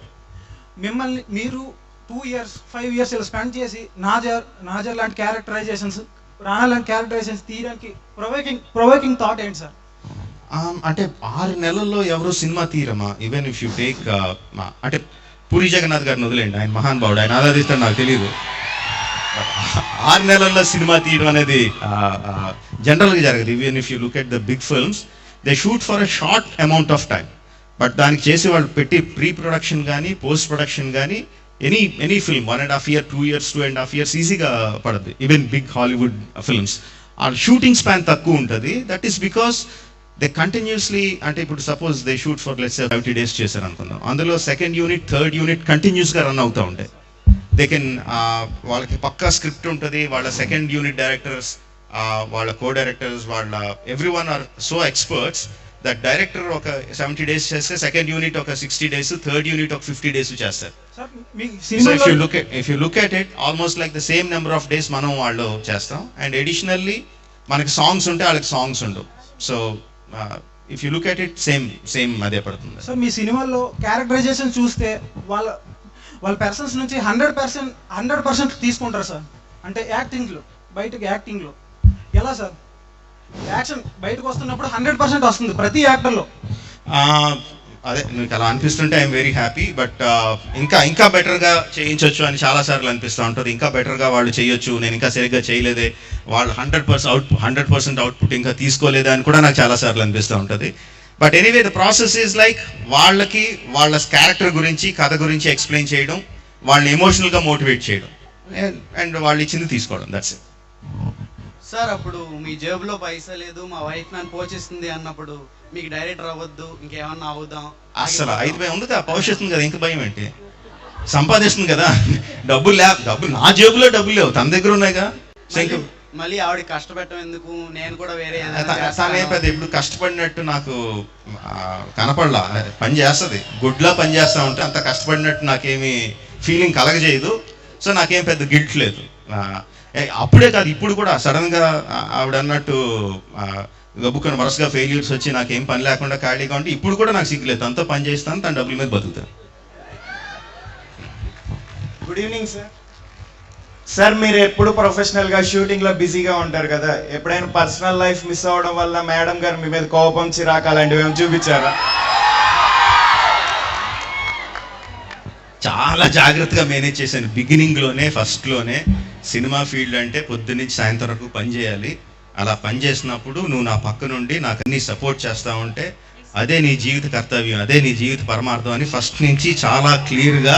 మిమ్మల్ని మీరు 2 years 5 years ఇలా స్పెండ్ చేసి నాజర్ లాంటి క్యారెక్టరైజేషన్స్, రానా లాంటి క్యారెక్టరైజేషన్స్ తీయడానికి ప్రొవోకింగ్ థాట్ ఏంటి సార్? అంటే 6 నెలల్లో ఎవరో సినిమా తీయరమ్మా. ఈవెన్ ఇఫ్ యూ టేక్ అంటే పూరి జగన్నాథ్ గారిని వదిలేండి, ఆయన మహానుభావుడు, ఆయన ఆరాధిస్తాడు నాకు తెలియదు. 6 నెలల్లో సినిమా తీయడం అనేది జనరల్గా జరగదు. Even if you look at the big films, they shoot for a short amount of time. But దానికి చేసి వాళ్ళు పెట్టి ప్రీ ప్రొడక్షన్ కానీ పోస్ట్ ప్రొడక్షన్ కానీ any film 1.5 years 2 years 2.5 years ఈజీగా పడుతుంది. ఈవెన్ బిగ్ హాలీవుడ్ ఫిల్మ్స్ ఆ షూటింగ్ స్పాన్ తక్కువ ఉంటుంది. That is because they continuously, అంటే ఇప్పుడు suppose they shoot for let's 70 days చేశారు అనుకుందాం, అందులో 2nd unit 3rd unit కంటిన్యూస్గా రన్ అవుతూ ఉంటాయి. దే కెన్, వాళ్ళకి పక్కా స్క్రిప్ట్ ఉంటుంది, వాళ్ళ 2nd unit డైరెక్టర్స్, వాళ్ళ కో డైరెక్టర్స్, వాళ్ళ every one or so experts that director ఒక 70 days చేస్తే సెకండ్ యూనిట్ ఒక 60 days, థర్డ్ యూనిట్ ఒక 50 days చేస్తారు. So if you look at it, almost like the same number of days మనం వాళ్ళు చేస్తాం. అండ్ additionally మనకి సాంగ్స్ ఉంటే వాళ్ళకి సాంగ్స్ ఉండవు. So if you look at it same అదే పడుతుంది. సో మీ సినిమాల్లో క్యారెక్టరైజేషన్ చూస్తే వాళ్ళ పర్సన్స్ నుంచి 100% తీసుకుంటారు సార్. అంటే యాక్టింగ్లో ఎలా సార్ యాక్షన్ బయటకు వస్తున్నప్పుడు 100% వస్తుంది ప్రతి యాక్టర్లో. అదే మీకు అలా అనిపిస్తుంటే ఐఎమ్ వెరీ హ్యాపీ. బట్ ఇంకా బెటర్గా చేయించవచ్చు అని చాలాసార్లు అనిపిస్తూ ఉంటుంది. ఇంకా బెటర్గా వాళ్ళు చేయొచ్చు, నేను ఇంకా సరిగ్గా చేయలేదే, వాళ్ళు 100% అవుట్పుట్ ఇంకా తీసుకోలేదా అని కూడా నాకు చాలాసార్లు అనిపిస్తూ ఉంటుంది. But anyway the process is like వాళ్ళకి వాళ్ళ క్యారెక్టర్ గురించి కథ గురించి ఎక్స్ప్లెయిన్ చేయడం, వాళ్ళని ఎమోషనల్గా మోటివేట్ చేయడం అండ్ వాళ్ళు ఇచ్చింది తీసుకోవడం, దట్స్ ఇట్. సార్ అప్పుడు మీ జేబులో పైసా లేదు, మా వైఫ్ నన్ను పోషిస్తుంది అన్నప్పుడు మీకు డైరెక్టర్ అవ్వద్దు ఇంకేమన్నా అవుదాం అసలు అయితే ఉంది కదా, భవిష్యత్తు కదా, ఇంక భయం ఏంటి, సంపాదిస్తుంది కదా, డబ్బులు నా జేబులో డబ్బులు లేవు, తన దగ్గర ఉన్నాయిగా. మళ్ళీ ఆవిడ కష్టపెట్టడం ఎందుకు, నేను కూడా వేరే తనే పెద్ద ఇప్పుడు కష్టపడినట్టు నాకు కనపడలా. పని చేస్తుంది, గుడ్లా పని చేస్తా ఉంటే అంత కష్టపడినట్టు నాకేమి ఫీలింగ్ కలగజేయదు. సో నాకేం పెద్ద గిల్ట్ లేదు. అప్పుడే కాదు, ఇప్పుడు కూడా సడన్గా ఆవిడ అన్నట్టు గబుక్కుని వరుసగా ఫెయిల్యూర్స్ వచ్చి నాకేం పని లేకుండా ఖాళీగా ఉంటే ఇప్పుడు కూడా నాకు సిగ్గులేదు, తనతో పని చేస్తాను, తన డబ్బుల మీద బతుకుతాను. Good evening sir. సార్ మీరు ఎప్పుడు ప్రొఫెషనల్గా షూటింగ్లో బిజీగా ఉంటారు కదా, ఎప్పుడైనా పర్సనల్ లైఫ్ మిస్ అవ్వడం వల్ల మేడం గారు మీ మీద కోపం చిరాకు అలాంటివి ఏమైనా చూపించారా? చాలా జాగ్రత్తగా మేనేజ్ చేశాను బిగినింగ్లోనే, ఫస్ట్లోనే. సినిమా ఫీల్డ్ అంటే పొద్దున్నుంచి సాయంత్రం వరకు పని చేయాలి. అలా పని చేసినప్పుడు నువ్వు నా పక్క నుండి నాకు అన్ని సపోర్ట్ చేస్తూ ఉంటే అదే నీ జీవిత కర్తవ్యం, అదే నీ జీవిత పరమార్థం అని ఫస్ట్ నుంచి చాలా క్లియర్గా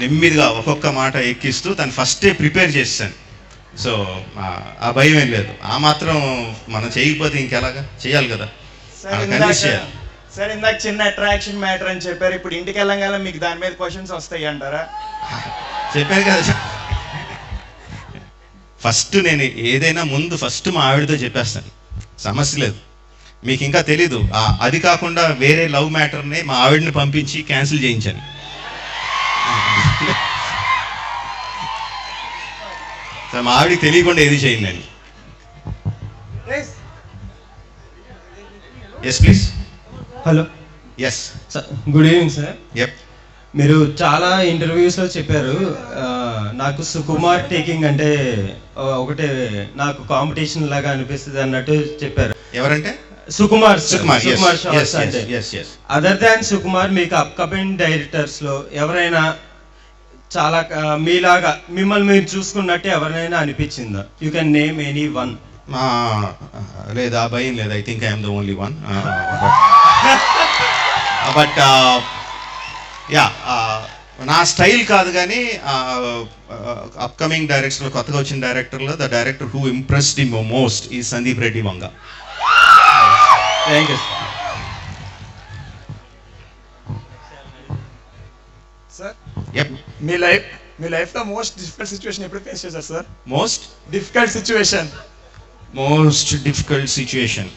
నెమ్మదిగా ఒక్కొక్క మాట ఎక్కిస్తూ తను ఫస్టే ప్రిపేర్ చేశాను. సో ఆ భయం ఏం లేదు. ఆ మాత్రం మనం చేయకపోతే ఇంకెలాగా చేయాలి కదా. సార్ ఇందాక చిన్న అట్రాక్షన్ మ్యాటర్ అని చెప్పారు, ఇప్పుడు ఇంటికి వెళ్ళగానే మీకు దాని మీద క్వశ్చన్స్ వస్తాయి అంటారా? చెప్పాను కదా, ఫస్ట్ నేను ఏదైనా ముందు ఫస్ట్ మా ఆవిడతో చెప్పేస్తాను, సమస్య లేదు. మీకు ఇంకా తెలీదు, అది కాకుండా వేరే లవ్ మ్యాటర్ని మా ఆవిడని పంపించి క్యాన్సిల్ చేయించాను. మా ఆవిడకి తెలియకుండా ఏది చేయండి అని. Yes please. Hello. Yes good evening sir. Yup. మీరు చాలా ఇంటర్వ్యూస్లో చెప్పారు నాకు సుకుమార్ టేకింగ్ అంటే ఒకటే నాకు కాంపిటీషన్ లాగా అనిపిస్తుంది అన్నట్టు చెప్పారు. ఎవరంటే? సుకుమార్ షాట్స్ అంటే. అదర్ దాన్ సుకుమార్ మీకు అప్కమింగ్ డైరెక్టర్స్ లో ఎవరైనా చాలా మీలాగా మిమ్మల్ని మీరు చూసుకున్నట్టు ఎవరైనా అనిపించిందా? You can name any one. లేదా భయం లేదు, I think I'm the only one. But yeah, నా స్టైల్ కాదు కానీ అప్కమింగ్ డైరెక్టర్లో కొత్తగా వచ్చిన డైరెక్టర్లో the director who impressed him most ఈ Sandeep Reddy Vanga. Thank you sir. మీ లైఫ్లో మోస్ట్ డిఫికల్ట్ సిచ్యువేషన్ ఎప్పుడు ఫేస్ చేశారు సార్? మోస్ట్ డిఫికల్ట్ సిచ్యువేషన్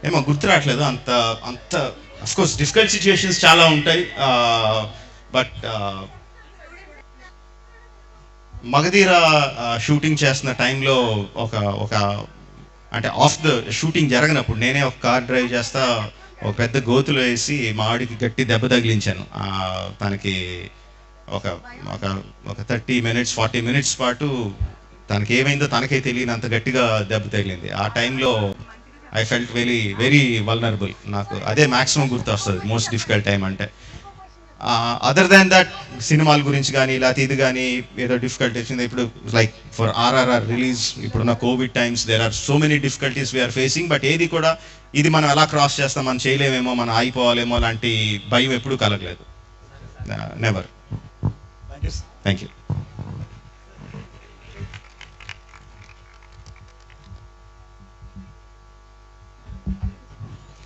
ఏమో గుర్తు రావట్లేదు అంత అఫ్కోర్స్ డిఫికల్ట్ సిచ్యువేషన్స్ చాలా ఉంటాయి. బట్ మగధీర షూటింగ్ చేస్తున్న టైంలో ఒక అంటే ఆఫ్ ద షూటింగ్ జరగనప్పుడు నేనే ఒక కార్ డ్రైవ్ చేస్తా ఒక పెద్ద గోతులో వేసి మా ఆవిడికి గట్టి దెబ్బ తగిలించాను. తనకి ఒక 30 minutes 40 minutes పాటు తనకి ఏమైందో తనకే తెలియనంత గట్టిగా దెబ్బ తగిలింది. ఆ టైంలో ఐ ఫెల్ట్ వెరీ వల్నరబుల్. నాకు అదే మ్యాక్సిమం గుర్తు వస్తుంది మోస్ట్ డిఫికల్ట్ టైం అంటే. అదర్ దాన్ దట్ సినిమాల గురించి కానీ లేకపోతే ఇది కానీ ఏదో డిఫికల్టీ వచ్చింది. ఇప్పుడు లైక్ ఫర్ RRR రిలీజ్ ఇప్పుడున్న COVID times there are so many difficulties we're facing. But ఏది కూడా ఇది మనం ఎలా క్రాస్ చేస్తాం, మనం చేయలేమేమో, మనం ఆగిపోవాలేమో లాంటి భయం ఎప్పుడూ కలగలేదు. Never. Thank you.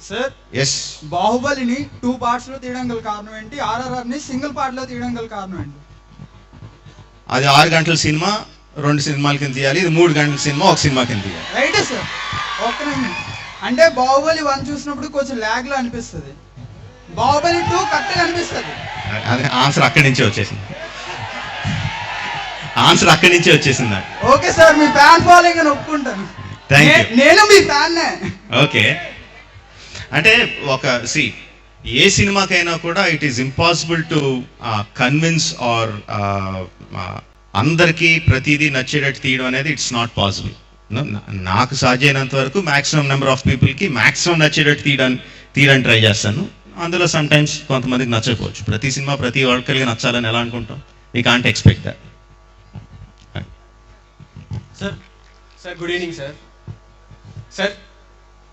Sir yes, బాహుబలిని 2 parts లో తీయడం గల కారణం ఏంటి? RRR ని సింగిల్ పార్ట్ లో తీయడం గల కారణం ఏంటి? అది 6 గంటల సినిమా, 2 సినిమాల కింద తీయాలి, ఇది 3 గంటల సినిమా 1 సినిమా కింద తీయాలి. Right sir. ఓకే. అంటే బాహుబలి 1 చూసినప్పుడు కొంచెం ల్యాగ్ లో అనిపిస్తుంది, బాహుబలి 2 కరెక్ట్గా అనిపిస్తుంది. అదే ఆన్సర్ అక్కడి నుంచే వచ్చేసింది, ఆన్సర్ అక్కడి నుంచే వచ్చేసింది. ఓకే సార్, మీ ఫ్యాన్ ఫాలోయింగ్ అని ఒప్పుకుంటాను. నేను మీ ఫ్యాన్నే. ఓకే, అంటే ఏ సినిమాకైనా కూడా it is impossible to convince or అందరికీ ప్రతిదీ నచ్చేటట్టు తీయడం అనేది ఇట్స్ నాట్ పాసిబుల్. నాకు సాధ్యమైనంత వరకు మ్యాక్సిమం నెంబర్ ఆఫ్ పీపుల్కి మ్యాక్సిమం నచ్చేటట్టు తీయడానికి ట్రై చేస్తాను. అందులో సమ్ టైమ్స్ కొంతమందికి నచ్చకపోవచ్చు. ప్రతి సినిమా ప్రతి ఒక్కరికి నచ్చాలని ఎలా అనుకుంటాం? We can't expect that. Sir good evening sir. Sir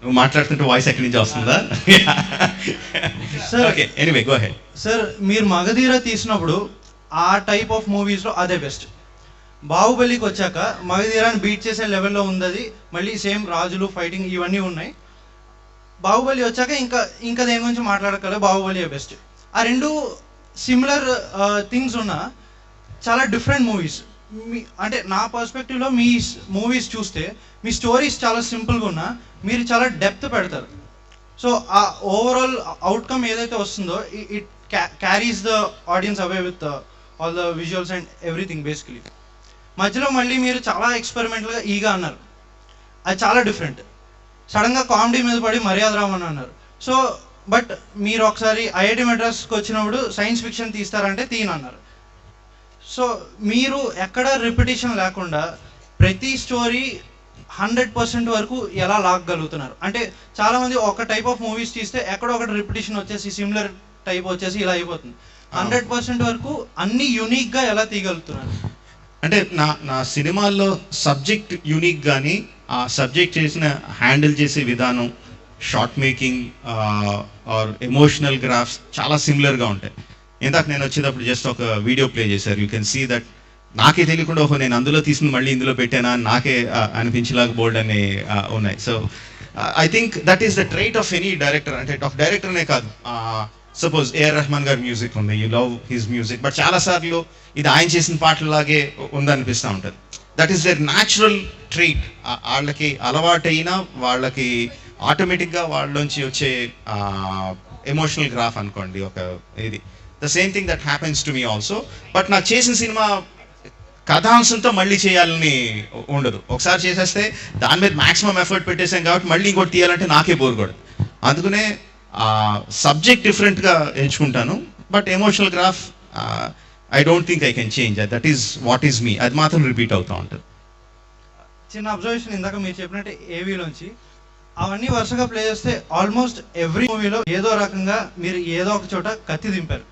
నువ్వు మాట్లాడుతుంటే వాయిస్ ఎక్కడి నుంచి వస్తుందా? Okay, anyway go ahead. Sir, మీరు మగధీర తీసినప్పుడు ఆ టైప్ ఆఫ్ మూవీస్లో అదే బెస్ట్. బాహుబలికి వచ్చాక మగధీరాన్ని బీట్ చేసే లెవెల్లో ఉంది, మళ్ళీ సేమ్ రాజులు ఫైటింగ్ ఇవన్నీ ఉన్నాయి. బాహుబలి వచ్చాక ఇంకా దేని గురించి మాట్లాడగల, బాహుబలి బెస్ట్. ఆ 2 సిమిలర్ థింగ్స్ ఉన్న చాలా డిఫరెంట్ మూవీస్. అంటే నా పర్స్పెక్టివ్లో మీ మూవీస్ చూస్తే మీ స్టోరీస్ చాలా సింపుల్గా ఉన్నా మీరు చాలా డెప్త్ పెడతారు. సో ఆ ఓవరాల్ అవుట్కమ్ ఏదైతే వస్తుందో it carries the audience away with all the visuals and everything basically. మధ్యలో మళ్ళీ మీరు చాలా ఎక్స్పెరిమెంటల్గా ఈగా అన్నారు, అది చాలా డిఫరెంట్. సడన్గా కామెడీ మీద పడి మర్యాద రామన్ అన్నారు. సో బట్ మీరు ఒకసారి ఐఐటి మెడ్రాస్కి వచ్చినప్పుడు సైన్స్ ఫిక్షన్ తీస్తారంటే తీయనన్నారు. సో మీరు ఎక్కడ రిపిటేషన్ లేకుండా ప్రతి స్టోరీ 100% వరకు ఎలా లాగగలుగుతున్నారు? అంటే చాలామంది ఒక టైప్ ఆఫ్ మూవీస్ తీస్తే ఎక్కడో ఒకటి రిపిటేషన్ వచ్చేసి సిమిలర్ టైప్ వచ్చేసి ఇలా అయిపోతుంది. 100% వరకు అన్ని యూనిక్గా ఎలా తీయగలుగుతున్నారు? అంటే నా సినిమాల్లో సబ్జెక్ట్ యూనిక్ కానీ ఆ సబ్జెక్ట్ హ్యాండిల్ చేసే విధానం, short making or emotional graphs చాలా సిమిలర్గా ఉంటాయి. ఇందాక నేను వచ్చేటప్పుడు జస్ట్ ఒక వీడియో ప్లే చేశారు. యూ కెన్ సీ దట్ నాకే తెలియకుండా నేను అందులో తీసింది మళ్ళీ ఇందులో పెట్టానా నాకే అనిపించేలాగా బోల్డ్ అని ఉన్నాయి. So I think that is the trait of any director. అంటే ఆఫ్ డైరెక్టర్నే కాదు, సపోజ్ ఏఆర్ రెహమాన్ గారి మ్యూజిక్ ఉంది, you love his music, but చాలాసార్లు ఇది ఆయన చేసిన పాటలాగే ఉందనిపిస్తూ ఉంటుంది. That is their natural trait. వాళ్ళకి అలవాటైనా వాళ్ళకి ఆటోమేటిక్గా వాళ్ళలోంచి వచ్చే ఎమోషనల్ గ్రాఫ్ అనుకోండి ఒక ఇది. The same thing that happens to me also. But నాకు చేసిన సినిమా కథాంశంతో మళ్ళీ చేయాలని ఉండదు. ఒకసారి చేసేస్తే దాని మీద మ్యాక్సిమం ఎఫర్ట్ పెట్టేసాం కాబట్టి మళ్ళీ ఇంకోటి తీయాలంటే నాకే బోర్ కూడా. అందుకనే సబ్జెక్ట్ డిఫరెంట్గా ఎంచుకుంటాను, but emotional graph I don't think I can change. That is what is me, అది మాత్రం రిపీట్ అవుతూ ఉంటుంది. చిన్న అబ్జర్వేషన్, ఇందాక మీరు చెప్పినట్టు ఏవీలోంచి అవన్నీ వరుసగా ప్లే చేస్తే ఆల్మోస్ట్ ఎవ్రీ మూవీలో ఏదో రకంగా మీరు ఏదో ఒక చోట కత్తి దింపారు.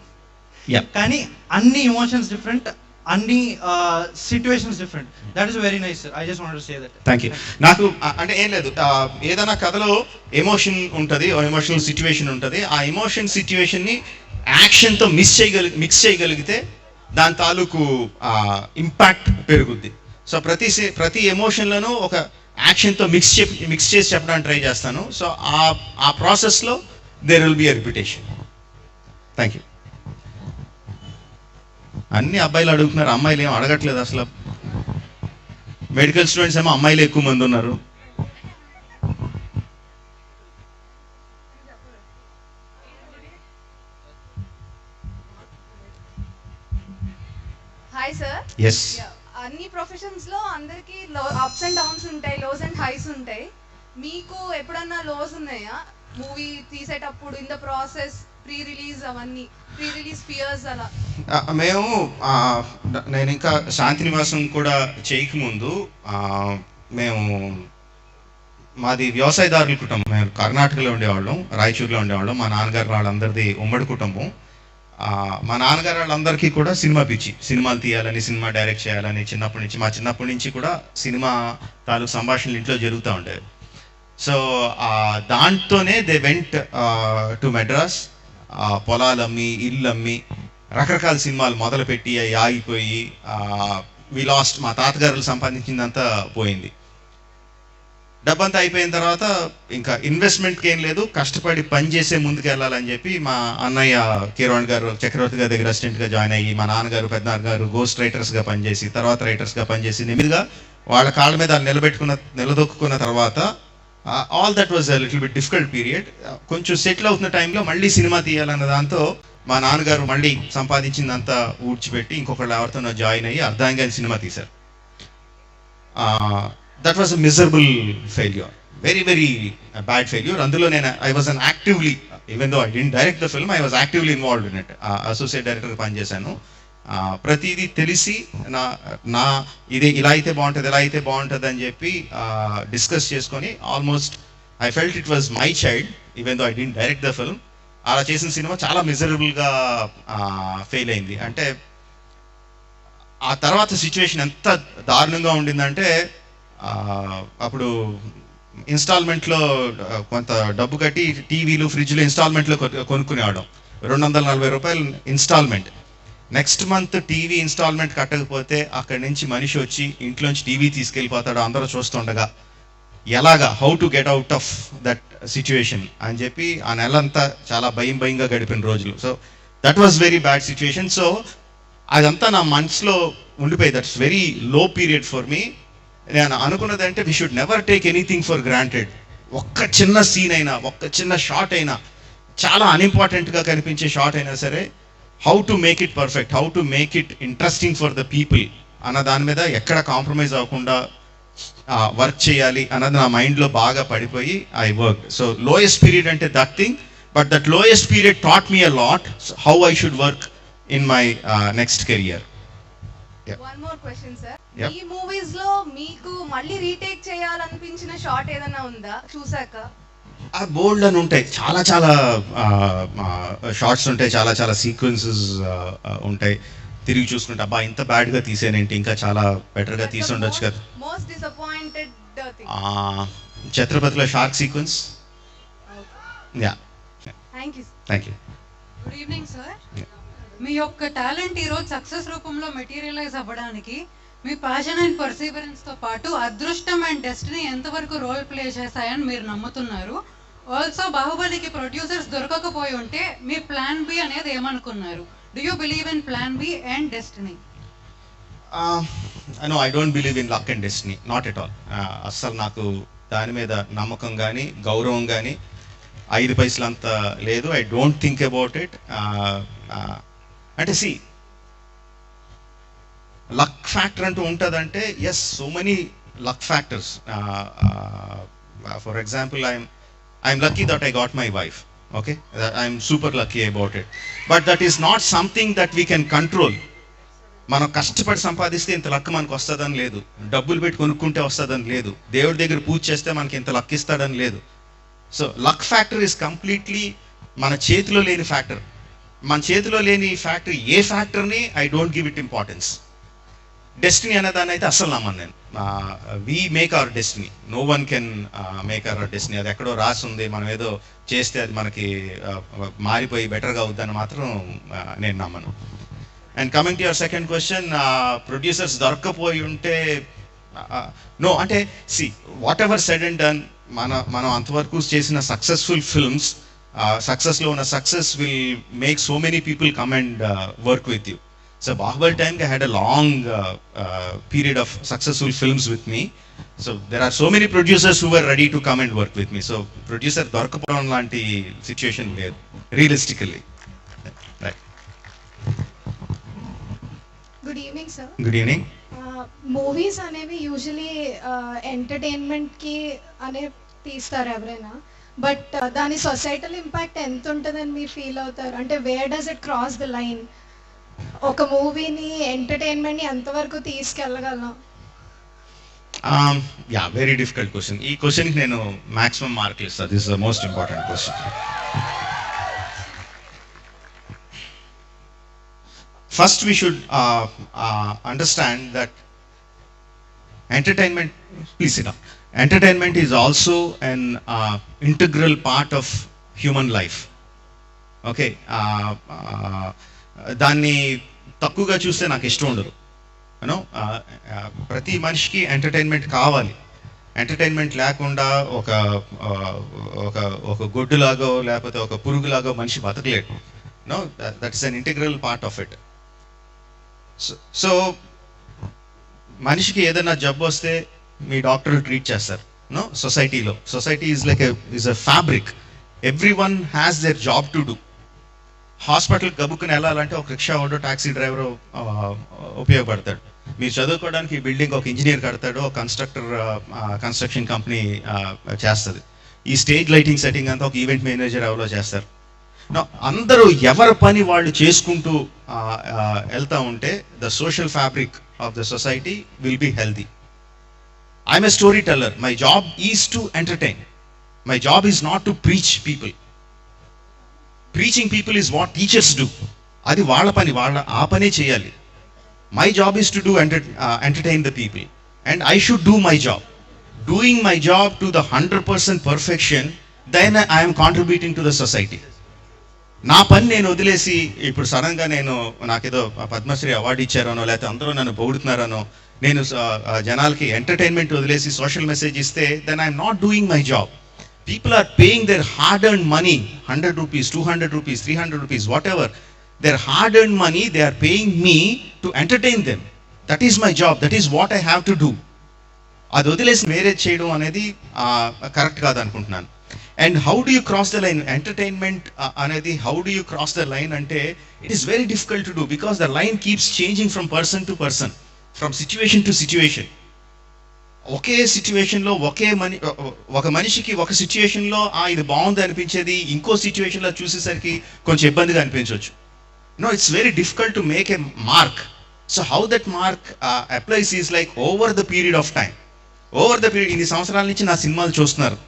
కానీ అన్ని ఎమోషన్స్ డిఫరెంట్, అన్ని situations different. That is very nice sir. I just want to say that. Thank you. నాకు అంటే ఏం లేదు, ఏదైనా కథలో ఎమోషన్ ఉంటుంది, ఎమోషనల్ సిచ్యువేషన్ ఉంటుంది. ఆ ఎమోషన్ సిచ్యువేషన్ని యాక్షన్తో మిక్స్ చేయగలిగితే దాని తాలూకు ఇంపాక్ట్ పెరుగుద్ది. సో ప్రతి ఎమోషన్లను ఒక యాక్షన్తో మిక్స్ చేసి చెప్పడానికి ట్రై చేస్తాను. సో ఆ ప్రాసెస్లో there will be a repetition. Thank you. అన్ని అబ్బాయిలు అడుగుతున్నారు, అమ్మాయిలు ఏం అడగట్లేదు అసలు. మెడికల్ స్టూడెంట్స్ ఏమో అమ్మాయిలు ఎక్కువ మంది ఉన్నారు. Hi sir. ఎస్. అన్ని ప్రొఫెషన్స్ లో అందరికి అప్స్ అండ్ డౌన్స్ ఉంటాయి, లోస్ అండ్ హైస్ ఉంటాయి. మీకు ఎప్పుడన్నా లోస్ ఉన్నాయా మూవీ తీసేటప్పుడు, in the process, pre release అవన్నీ, ప్రీ రిలీజ్ ఫియర్స్ అలా? నేను ఇంకా శాంతినివాసం కూడా చేయకముందు మాది వ్యవసాయదారుల కుటుంబం. మేము కర్ణాటకలో ఉండేవాళ్ళం, రాయచూరులో ఉండేవాళ్ళం. మా నాన్నగారు వాళ్ళందరిది ఉమ్మడి కుటుంబం. మా నాన్నగారు వాళ్ళందరికీ కూడా సినిమా పిచ్చి, సినిమాలు తీయాలని, సినిమా డైరెక్ట్ చేయాలని చిన్నప్పటి నుంచి కూడా సినిమా తాలూకు సంభాషణలు ఇంట్లో జరుగుతూ ఉండేవి. సో దాంట్తోనే దే వెంట్ టు మెడ్రాస్. పొలాలు అమ్మి, ఇల్లు అమ్మి, రకరకాల సినిమాలు మొదలుపెట్టి అవి ఆగిపోయి వి లాస్ట్. మా తాతగారులు సంపాదించిందంతా పోయింది. డబ్బంతా అయిపోయిన తర్వాత ఇంకా ఇన్వెస్ట్మెంట్కి ఏం లేదు, కష్టపడి పని చేసే ముందుకు వెళ్ళాలని చెప్పి మా అన్నయ్య కీరవాణి గారు చక్రవర్తి గారి దగ్గర అసిస్టెంట్గా జాయిన్ అయ్యి, మా నాన్నగారు పెద్దనాన్నగారు గోస్ట్ రైటర్స్గా పనిచేసి, తర్వాత రైటర్స్గా పనిచేసి నెమ్మదిగా వాళ్ళ కాళ్ళ మీద నిలదొక్కున్న తర్వాత all that was a little bit difficult period. కొంచెం సెటిల్ అవుతున్న టైంలో మళ్ళీ సినిమా తీయాలన్న దాంతో మా నాన్నగారు మళ్ళీ సంపాదించిందంతా ఊడ్చిపెట్టి ఇంకొకళ్ళు ఎవరితోనో జాయిన్ అయ్యి అర్ధాంగాని సినిమా తీశారు. That was a miserable failure, very very bad failure. అందులో నేను I was an actively, even though I didn't direct the film, I was actively involved in it. Associate డైరెక్టర్గా పనిచేశాను. ప్రతిదీ తెలిసి నా ఇది ఇలా అయితే బాగుంటుంది, ఇలా అయితే బాగుంటుంది అని చెప్పి డిస్కస్ చేసుకొని almost I felt it was my child, even though I didn't direct the film. అలా చేసిన సినిమా చాలా మిజరబుల్గా ఫెయిల్ అయింది. అంటే ఆ తర్వాత సిచ్యువేషన్ ఎంత దారుణంగా ఉండిందంటే, అప్పుడు ఇన్స్టాల్మెంట్లో కొంత డబ్బు కట్టి టీవీలు ఫ్రిడ్జ్లు ఇన్స్టాల్మెంట్లో కొనుక్కునేవాడు. 240 రూపాయలు instalment. Next month TV instalment కట్టకపోతే అక్కడి నుంచి మనిషి వచ్చి ఇంట్లోంచి టీవీ తీసుకెళ్ళిపోతాడు అందరూ చూస్తుండగా. ఎలాగా, how to get out of that situation అని చెప్పి ఆ నెలంతా చాలా భయంగా గడిపిన రోజులు. So that was very bad situation. So అదంతా నా మనసులో ఉండిపోయి, that's very low period for me. నేను అనుకున్నది అంటే we should never take anything for granted. ఒక్క చిన్న సీన్ అయినా, ఒక్క చిన్న షాట్ అయినా, చాలా అన్ఇంపార్టెంట్గా కనిపించే షాట్ అయినా సరే, how to make it perfect, how to make it interesting for the people అన్న దాని మీద ఎక్కడ కాంప్రమైజ్ అవ్వకుండా వర్క్ చేయాలి అన్నది నా మైండ్లో బాగా పడిపోయి I work. So lowest period అంటే that thing, but that lowest period taught me a lot how I should work in my next career. One more question sir, Yep. ఈ మూవీస్ లో మీకు మళ్ళీ రీటేక్ చేయాలనిపించిన షాట్ ఏదైనా ఉందా చూసాక? బోల్డ్ అని ఉంటాయి, చాలా చాలా షార్ట్స్ ఉంటాయి, చాలా చాలా సీక్వెన్సెస్ ఉంటాయి. తిరిగి చూసుకుంటే అబ్బా ఇంత బ్యాడ్గా తీసానేంటి, ఇంకా చాలా బెటర్గా తీసి ఉండొచ్చు కదా. Most disappointed thing? ఛత్రపతిలో shark sequence. Yeah, thank you. Thank you. Good evening sir. మీ యొక్క టాలెంట్ ఈరోజు సక్సెస్ రూపంలో మెటీరియలైజ్ అవ్వడానికి మీ ప్యాషన్ అండ్ పర్సీవరెన్స్తో పాటు అదృష్టం అండ్ డెస్టినీ ఎంతవరకు రోల్ ప్లే చేశాయని మీరు నమ్ముతున్నారు? ఆల్సో బాహుబలికి ప్రొడ్యూసర్స్ దొరకకపోయి ఉంటే మీ ప్లాన్ బి అనేది ఏమనుకున్నారు? Do you believe in plan B and destiny? No, I don't believe in luck and destiny, not at all. అస్సలు నాకు దాని మీద నమ్మకం కానీ గౌరవం కానీ 5 పైసలు అంత లేదు. I don't think about it. అంటే సి, లక్ ఫ్యాక్టర్ అంటూ ఉంటుందంటే, yes, so many luck factors. For example, I'm lucky that I got my wife. Okay, I'm super lucky about it, but that is not something that we can control. మనం కష్టపడి సంపాదిస్తే ఇంత luck మనకు వస్తుందని లేదు, డబ్బులు పెట్టి కొనుక్కుంటే వస్తుందని లేదు, దేవుడి దగ్గర పూజ చేస్తే మనకి ఇంత లక్ ఇస్తాడని లేదు. So luck factor is completely మన చేతిలో లేని ఫ్యాక్టర్. మన చేతిలో లేని ఫ్యాక్టర్ ఏ ఫ్యాక్టర్ని I don't give it importance. Destiny అనే దాన్ని అయితే అస్సలు నమ్మను నేను. We make our destiny, no one can make our destiny. అది ఎక్కడో రాసి ఉంది, మనం ఏదో చేస్తే అది మనకి మారిపోయి బెటర్గా అవుద్దని మాత్రం నేను నమ్మను. And coming to your second question, producers దొరక్కపోయి ఉంటే నో, అంటే see, whatever said and done, మనం అంతవరకు చేసిన సక్సెస్ఫుల్ ఫిల్మ్స్, సక్సెస్లో ఉన్న success will make so many people come and work with you. So Bahubali time I had a long period of successful films with me. So there are so many producers who were ready to come and work with me. So producer dorakapovam lanti situation ledhu realistically. Right. Good evening sir. Good evening. Movies అనేవి usually ఎంటర్టైన్మెంట్కి అనే తీస్తారు ఎవరైనా, but దాని societal impact ఎంత ఉంటుందని మీరు feel అవుతారు? అంటే where does it cross the line? ఒక మూవీని ఎంటర్టైన్మెంట్ని ఎంతవరకు తీసుకెళ్ళగలం? Yeah, very difficult question. ఈ క్వశ్చన్కి నేను మ్యాక్సిమం మార్కులు ఇస్తాను. This is the most important question. First we should understand that entertainment, please sit down. Entertainment is also an integral part of human life. Okay, దాన్ని తక్కువగా చూస్తే నాకు ఇష్టం ఉండదు. యూనో, ప్రతి మనిషికి ఎంటర్టైన్మెంట్ కావాలి. ఎంటర్టైన్మెంట్ లేకుండా ఒక ఒక ఒక గొడ్డులాగో లేకపోతే ఒక పురుగులాగో మనిషి బతకలేడు. No, that is an integral part of it. So మనిషికి ఏదైనా జబ్బు వస్తే మీ డాక్టర్లు ట్రీట్ చేస్తారు. No, society is a fabric. Every one has their job to do. హాస్పిటల్కి గబుక్కుని వెళ్ళాలంటే ఒక రిక్షా వాడో టాక్సీ డ్రైవర్ ఉపయోగపడతాడు. మీరు చదువుకోవడానికి ఈ బిల్డింగ్ ఒక ఇంజనీర్ కడతాడు, ఒక కన్స్ట్రక్షన్ కంపెనీ చేస్తుంది. ఈ స్టేజ్ లైటింగ్ సెట్టింగ్ అంతా ఒక ఈవెంట్ మేనేజర్ ఎవరో చేస్తారు. అందరూ ఎవరి పని వాళ్ళు చేసుకుంటూ వెళ్తూ ఉంటే the social fabric of the society will be healthy. I'm a story teller. My job is to entertain. My job is not to preach people. Preaching people is what teachers do. అది వాళ్ళ పని, ఆ పనే చేయాలి. My job is to do entertain the people and I should do my job. Doing my job to the 100% perfection, then I'm contributing to the society. నా పని నేను వదిలేసి ఇప్పుడు సడన్గా నాకేదో పద్మశ్రీ అవార్డు ఇచ్చారనో లేకపోతే అందరూ నన్ను పొగుడుతున్నారనో నేను జనాలకి ఎంటర్టైన్మెంట్ వదిలేసి సోషల్ మెసేజ్ ఇస్తే then I'm not doing my job. People are paying their hard-earned money, 100 rupees, 200 rupees, 300 rupees, whatever. Their hard-earned money, they are paying me to entertain them. That is my job. That is what I have to do. అది వదిలేసి వేరే చేయడం అనేది correct కాదనుకుంటున్నాను. And how do you cross the line? Entertainment అనేది how do you cross the line అంటే it is very difficult to do because the line keeps changing from person to person, from situation to situation. ఒకే సిచ్యువేషన్లో ఒక మనిషికి ఒక సిచ్యువేషన్లో ఇది బాగుంది అనిపించేది ఇంకో సిచ్యువేషన్లో చూసేసరికి కొంచెం ఇబ్బందిగా అనిపించవచ్చు. No, it's very difficult to make a mark. So how that mark applies is like over the period of time. Over the period, ఇన్ని సంవత్సరాల నుంచి నా సినిమాలు చూస్తున్నారు.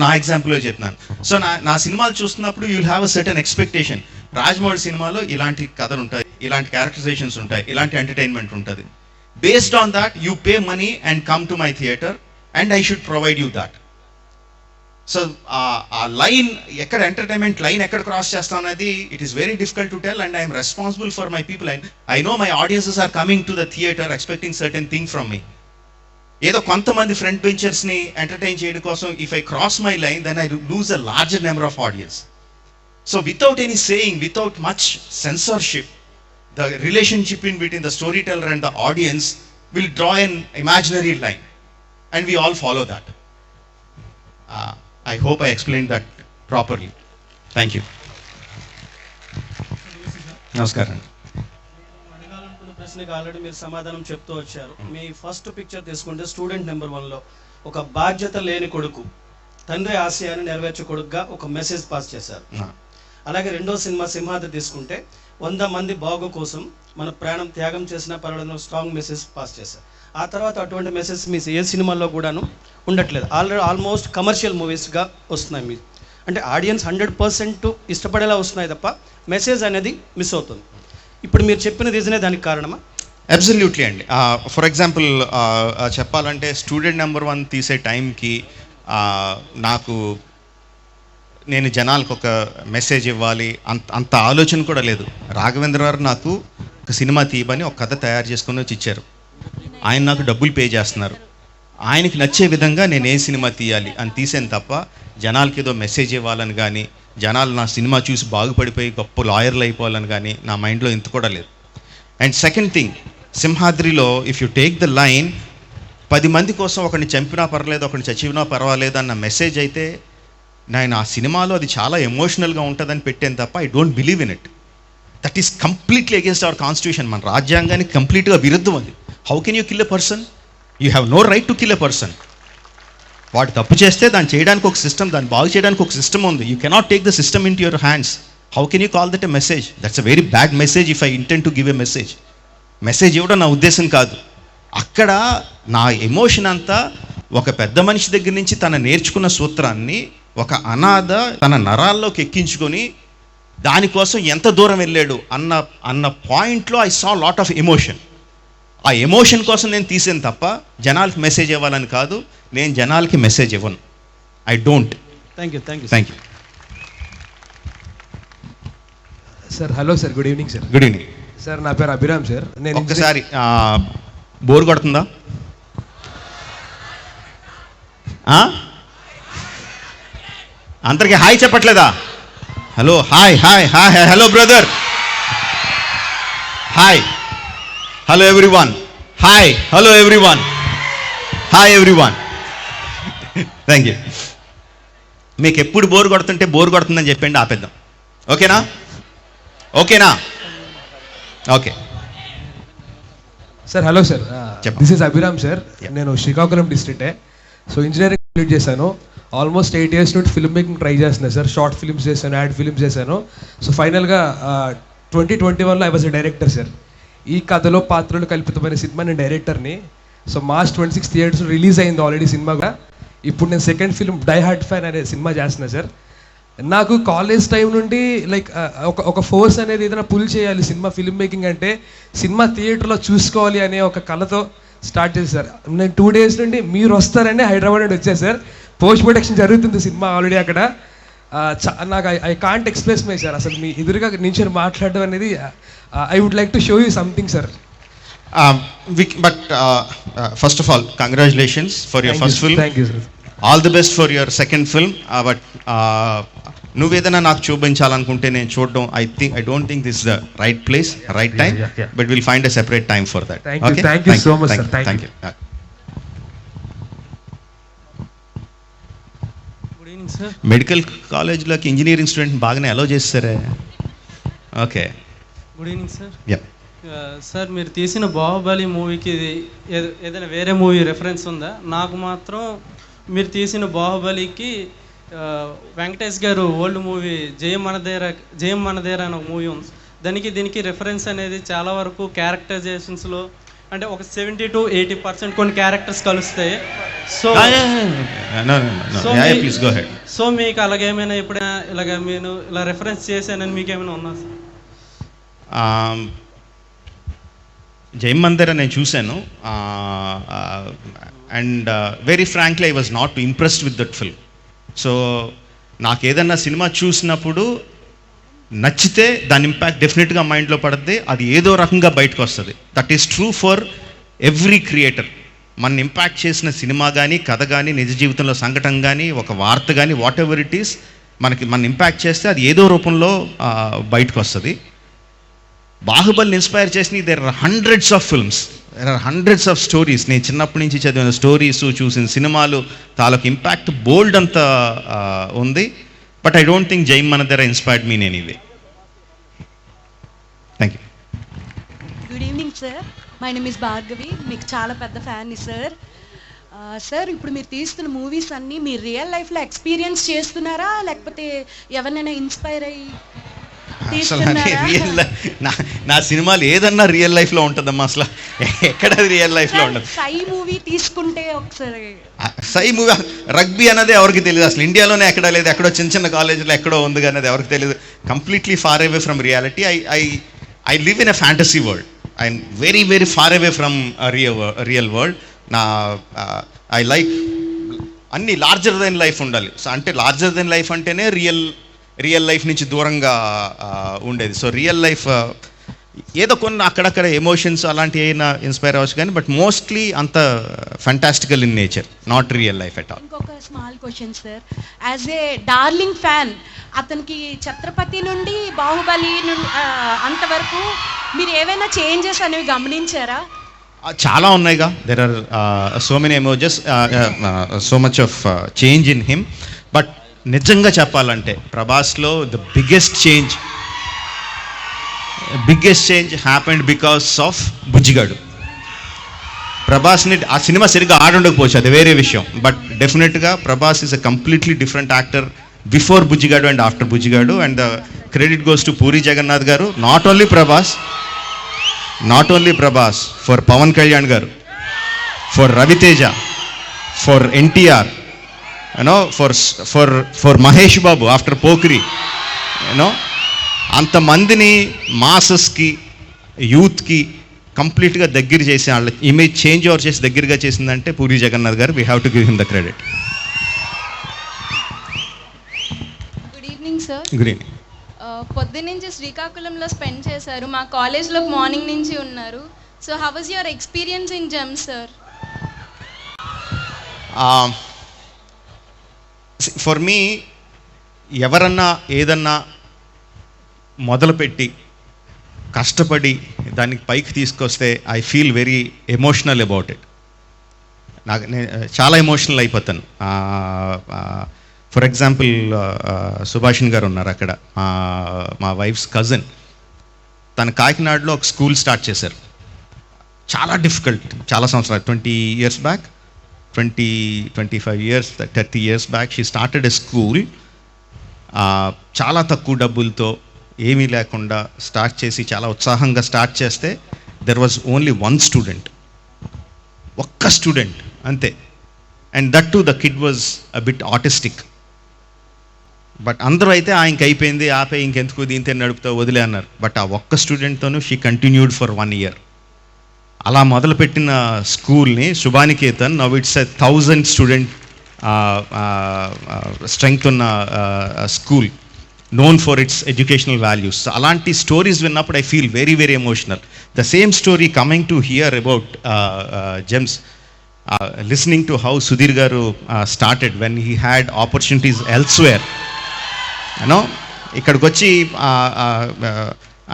నా ఎగ్జాంపుల్లో చెప్తున్నాను. సో నా సినిమాలు చూస్తున్నప్పుడు you will have a certain expectation. Rajamouli సినిమాలో ఇలాంటి కథలు ఉంటాయి, ఇలాంటి క్యారెక్టరైజేషన్స్ ఉంటాయి, ఇలాంటి ఎంటర్టైన్మెంట్ ఉంటుంది. Based on that, you pay money and come to my theater and I should provide you that. So, line, ekkada entertainment line ekkada cross chestam anadi, it is very difficult to tell and I am responsible for my people. I know my audiences are coming to the theater expecting certain thing from me. Edo kontamandi front benchers ni entertain cheyadam kosam, if I cross my line, then I lose a larger number of audience. So, without any saying, without much censorship, the relationship in between the storyteller and the audience will draw an imaginary line and we all follow that. I hope I explained that properly. Thank you. Namaskaram. ప్రశ్నకి already మీరు సమాధానం చెప్తూ వచ్చారు. మీ first picture తీసుకుంటే student number 1లో ఒక బాధ్యత లేని కొడుకు తండ్రి ఆశయాన్ని నెరవేర్చే కొడుకుగా ఒక మెసేజ్ పాస్ చేశారు. అలాగే రెండో సినిమా సింహాద్రి తీసుకుంటే 100 మంది బాగు కోసం మన ప్రాణం త్యాగం చేసిన పర్వాలేదు స్ట్రాంగ్ మెసేజ్ పాస్ చేశారు. ఆ తర్వాత అటువంటి మెసేజ్ మీ ఏ సినిమాల్లో కూడాను ఉండట్లేదు. ఆల్మోస్ట్ కమర్షియల్ మూవీస్గా వస్తున్నాయి. మీరు అంటే ఆడియన్స్ 100% ఇష్టపడేలా వస్తున్నాయి తప్ప మెసేజ్ అనేది మిస్ అవుతుంది. ఇప్పుడు మీరు చెప్పిన రీజనే దానికి కారణమా? అబ్సల్యూట్లీ అండి. ఫర్ ఎగ్జాంపుల్ చెప్పాలంటే స్టూడెంట్ నెంబర్ 1 తీసే టైంకి నేను జనాలకు ఒక మెసేజ్ ఇవ్వాలి అంత ఆలోచన కూడా లేదు. రాఘవేంద్ర గారు నాకు ఒక సినిమా తీయమని ఒక కథ తయారు చేసుకుని వచ్చి ఇచ్చారు. ఆయన నాకు డబ్బులు పే చేస్తున్నారు. ఆయనకి నచ్చే విధంగా నేను ఏ సినిమా తీయాలి అని తీసాను తప్ప జనాలకి ఏదో మెసేజ్ ఇవ్వాలని కానీ జనాలు నా సినిమా చూసి బాగుపడిపోయి గొప్ప లాయర్లు అయిపోవాలని కానీ నా మైండ్లో ఇంత కూడా లేదు. అండ్ సెకండ్ థింగ్, సింహాద్రిలో if you take the line 10 మంది కోసం ఒకరిని చంపినా పర్వాలేదు, ఒకరిని చచ్చినా పర్వాలేదు అన్న మెసేజ్ అయితే నేను ఆ సినిమాలో అది చాలా ఎమోషనల్గా ఉంటుందని పెట్టాను తప్ప I don't believe in it. That is completely against our constitution. మన రాజ్యాంగానికి కంప్లీట్గా విరుద్ధం అది. How can you kill a person? You have no right to kill a person. వాడు తప్పు చేస్తే దాన్ని చేయడానికి ఒక సిస్టమ్, దాన్ని బాగు చేయడానికి ఒక సిస్టమ్ ఉంది. You cannot take the system in to your hands. How can you call that a message? That's a very bad message if I intend to give a message. Message ఇవ్వడం నా ఉద్దేశం కాదు. అక్కడ నా ఎమోషన్ అంతా ఒక పెద్ద మనిషి దగ్గర నుంచి తన నేర్చుకున్న సూత్రాన్ని ఒక అనాథ తన నరాల్లోకి ఎక్కించుకొని దానికోసం ఎంత దూరం వెళ్ళాడు అన్న పాయింట్లో I saw lot of emotion. ఆ ఎమోషన్ కోసం నేను తీసాను తప్ప జనాలకి మెసేజ్ ఇవ్వాలని కాదు. నేను జనాలకి మెసేజ్ ఇవ్వను. I don't. Thank you. Sir hello sir, good evening sir. Good evening sir. నా పేరు అభిరామ్ సార్. నేను ఒక్కసారి బోర్ కొడుతుందా? అందరికి హాయ్ చెప్పట్లేదా? Hello hi hi hi hi hello brother hi hello everyone hi hello everyone hi everyone. Thank you. మీకు ఎప్పుడు bore కొడుతుంటే బోర్ కొడుతుందని చెప్పండి, ఆపేద్దాం. ఓకేనా? ఓకేనా? Okay sir. Hello sir, this is Abhiram sir. నేను శ్రీకాకుళం డిస్ట్రిక్టే. సో ఇంజనీరింగ్ కంప్లీట్ చేశాను. ఆల్మోస్ట్ 8 years నుండి ఫిల్మ్ మేకింగ్ ట్రై చేస్తున్నాను సార్. షార్ట్ ఫిల్మ్స్ చేశాను, యాడ్ ఫిల్మ్స్ చేశాను. సో ఫైనల్గా 2021లో I was a director sir. ఈ కథలో పాత్రలు కల్పితమైన సినిమా నేను డైరెక్టర్ని. సో March 26 థియేటర్స్ రిలీజ్ అయింది ఆల్రెడీ సినిమా కూడా. ఇప్పుడు నేను second film die hard fan అనే సినిమా చేస్తున్నాను సార్. నాకు కాలేజ్ టైం నుండి లైక్ ఒక ఫోర్స్ అనేది ఏదైనా పుల్ చేయాలి సినిమా ఫిల్మ్ మేకింగ్ అంటే, సినిమా థియేటర్లో చూసుకోవాలి అనే ఒక కళతో స్టార్ట్ చేశారు. నేను 2 days నుండి మీరు వస్తారని హైదరాబాద్ నుండి వచ్చాను సార్. పోస్ట్ ప్రొడక్షన్ జరుగుతుంది సినిమా ఆల్రెడీ అక్కడ. నాకు I can't express my sir. అసలు మీ ఎదురుగా నుంచి మాట్లాడడం అనేది I would like to show you something sir. But first of all, congratulations for your first film. Thank you sir. All the best for your second film. But నువ్వేదైనా నాకు చూపించాలనుకుంటే నేను చూడడం I don't think this is the right place, right time. But we'll find a separate time for that. Okay? Thank you so much sir. Thank you. Good evening sir. Medical కాలేజ్లోకి engineering student బాగానే allow చేస్తారే. Okay good evening sir. Yeah sir, మీరు తీసిన బాహుబలి మూవీకి ఏదైనా వేరే movie reference ఉందా? నాకు మాత్రం మీరు తీసిన బాహుబలికి వెంకటేష్ గారు ఓల్డ్ మూవీ జయం మనదేరా అనే ఒక మూవీ ఉంది. దీనికి రెఫరెన్స్ అనేది చాలా వరకు క్యారెక్టరైజేషన్స్లో అంటే ఒక 70 to 80% కొన్ని క్యారెక్టర్స్ కలుస్తాయి. సో మీకు అలాగేమైనా ఎప్పుడైనా నేను ఇలా రెఫరెన్స్ చేశానని మీకు ఏమైనా ఉన్నా సార్? జయం మందిరా నేను చూశాను. And very frankly I was not impressed with that film. So నాకు ఏదన్నా సినిమా చూసినప్పుడు నచ్చితే దాని ఇంపాక్ట్ డెఫినెట్గా మైండ్లో పడుతుంది, అది ఏదో రకంగా బయటకు వస్తుంది. That is true for every creator. మన ఇంపాక్ట్ చేసిన సినిమా కానీ, కథ కానీ, నిజ జీవితంలో సంఘటన కానీ, ఒక వార్త కానీ, వాట్ ఎవర్ ఇట్ ఈస్, మన ఇంపాక్ట్ చేస్తే అది ఏదో రూపంలో బయటకు వస్తుంది. బాహుబలిని ఇన్స్పైర్ చేసిన there are hundreds of films, there are hundreds of stories. నేను చిన్నప్పటి నుంచి చదివిన స్టోరీస్, చూసిన సినిమాలు తాలూకు ఇంపాక్ట్ బోల్డ్ అంతా ఉంది. But I don't think Jayam Manadera inspired me in anyway. Thank you. Good evening sir. My name is Bhargavi. మీకు చాలా పెద్ద ఫ్యాన్ని సార్. సార్, ఇప్పుడు మీరు తీస్తున్న మూవీస్ అన్నీ మీరు రియల్ లైఫ్లో ఎక్స్పీరియన్స్ చేస్తున్నారా, లేకపోతే ఎవరినైనా ఇన్స్పైర్ అయ్యి నా సినిమాలు ఏదన్నా రియల్ లైఫ్లో ఉంటుందమ్మా, అసలు ఎక్కడ రియల్ లైఫ్లో ఉండదు. సై మూవీ తీసుకుంటే ఒకసారి సై మూవీ రగ్బీ అనేది ఎవరికి తెలియదు, అసలు ఇండియాలోనే ఎక్కడా లేదు, ఎక్కడో చిన్న చిన్న కాలేజీలో ఎక్కడో ఉంది అనేది ఎవరికి తెలియదు. Completely far away from reality. I live in a fantasy world. I'm very very far away from real world. I like అన్ని లార్జర్ దెన్ లైఫ్ ఉండాలి. సో అంటే లార్జర్ దెన్ లైఫ్ అంటేనే రియల్ లైఫ్ నుంచి దూరంగా ఉండేది. సో రియల్ లైఫ్ ఏదో కొన్ని అక్కడక్కడ ఎమోషన్స్ అలాంటివి అయినా ఇన్స్పైర్ అవ్వచ్చు కానీ, బట్ మోస్ట్లీ అంత fantastical in nature, not real life at all. ఇంకొక small question sir. As a darling fan, అతనికి ఛత్రపతి నుండి బాహుబలి నుండి అంతవరకు మీరు ఏవైనా చేంజెస్ అనేవి గమనించారా? చాలా ఉన్నాయిగా. There are so many emojis, so much of change in him. But నిజంగా చెప్పాలంటే ప్రభాస్లో the biggest change happened because of Bujjigadu. ప్రభాస్ని ఆ సినిమా సరిగ్గా ఆడుండకపోవచ్చు, అది వేరే విషయం. బట్ డెఫినెట్గా Prabhas is a completely different actor before Bujjigadu and after Bujjigadu. And the credit goes to Puri Jagannath garu. Not only Prabhas, for Pawan Kalyan garu, for Ravi Teja, for NTR, for Mahesh Babu after పోఖ్రి. అంతమందిని మాసెస్కి, యూత్కి కంప్లీట్గా దగ్గర చేసి వాళ్ళ ఇమేజ్ చేంజ్ ఓవర్ చేసి దగ్గరగా చేసిందంటే పూరి జగన్నాథ్ గారు. We have to give him the credit. Good evening sir. Good evening. పొద్దున్నుంచి శ్రీకాకుళంలో స్పెండ్ చేశారు, మా కాలేజ్లో మార్నింగ్ నుంచి ఉన్నారు. So how was your experience in gem sir? For me ఎవరన్నా ఏదన్నా మొదలుపెట్టి కష్టపడి దానికి పైకి తీసుకొస్తే I feel very emotional about it. నేను చాలా ఎమోషనల్ అయిపోతాను. ఫర్ ఎగ్జాంపుల్ సుభాషిణ్ గారు ఉన్నారు అక్కడ, మా వైఫ్స్ కజిన్. తను కాకినాడలో ఒక స్కూల్ స్టార్ట్ చేశారు. చాలా డిఫికల్ట్, చాలా సంవత్సరాలు, 20 years back, 25 years, 30 years back she started a school. చాలా తక్కువ డబ్బులతో ఏమీ లేకుండా స్టార్ట్ చేసి చాలా ఉత్సాహంగా స్టార్ట్ చేస్తే దెర్ వాజ్ ఓన్లీ 1 student, ఒక్క స్టూడెంట్ అంతే. And that to the kid was a bit autistic. But అందరూ అయితే ఆయనకి అయిపోయింది, ఆపే ఇంకెందుకు దీంతో నడుపుతా వదిలే అన్నారు. బట్ ఆ ఒక్క స్టూడెంట్తోనూ షీ కంటిన్యూడ్ ఫర్ 1 year. అలా మొదలుపెట్టిన స్కూల్ని శుభానికేతన్ నవ్ ఇట్స్ 1000 student స్ట్రెంగ్త్ ఉన్న school, known for its educational values. So అలాంటి స్టోరీస్ విన్నప్పుడు I feel very very emotional. The same story coming to hear about Gems, listening to how Sudhir garu started when he had opportunities elsewhere. ఇక్కడికి వచ్చి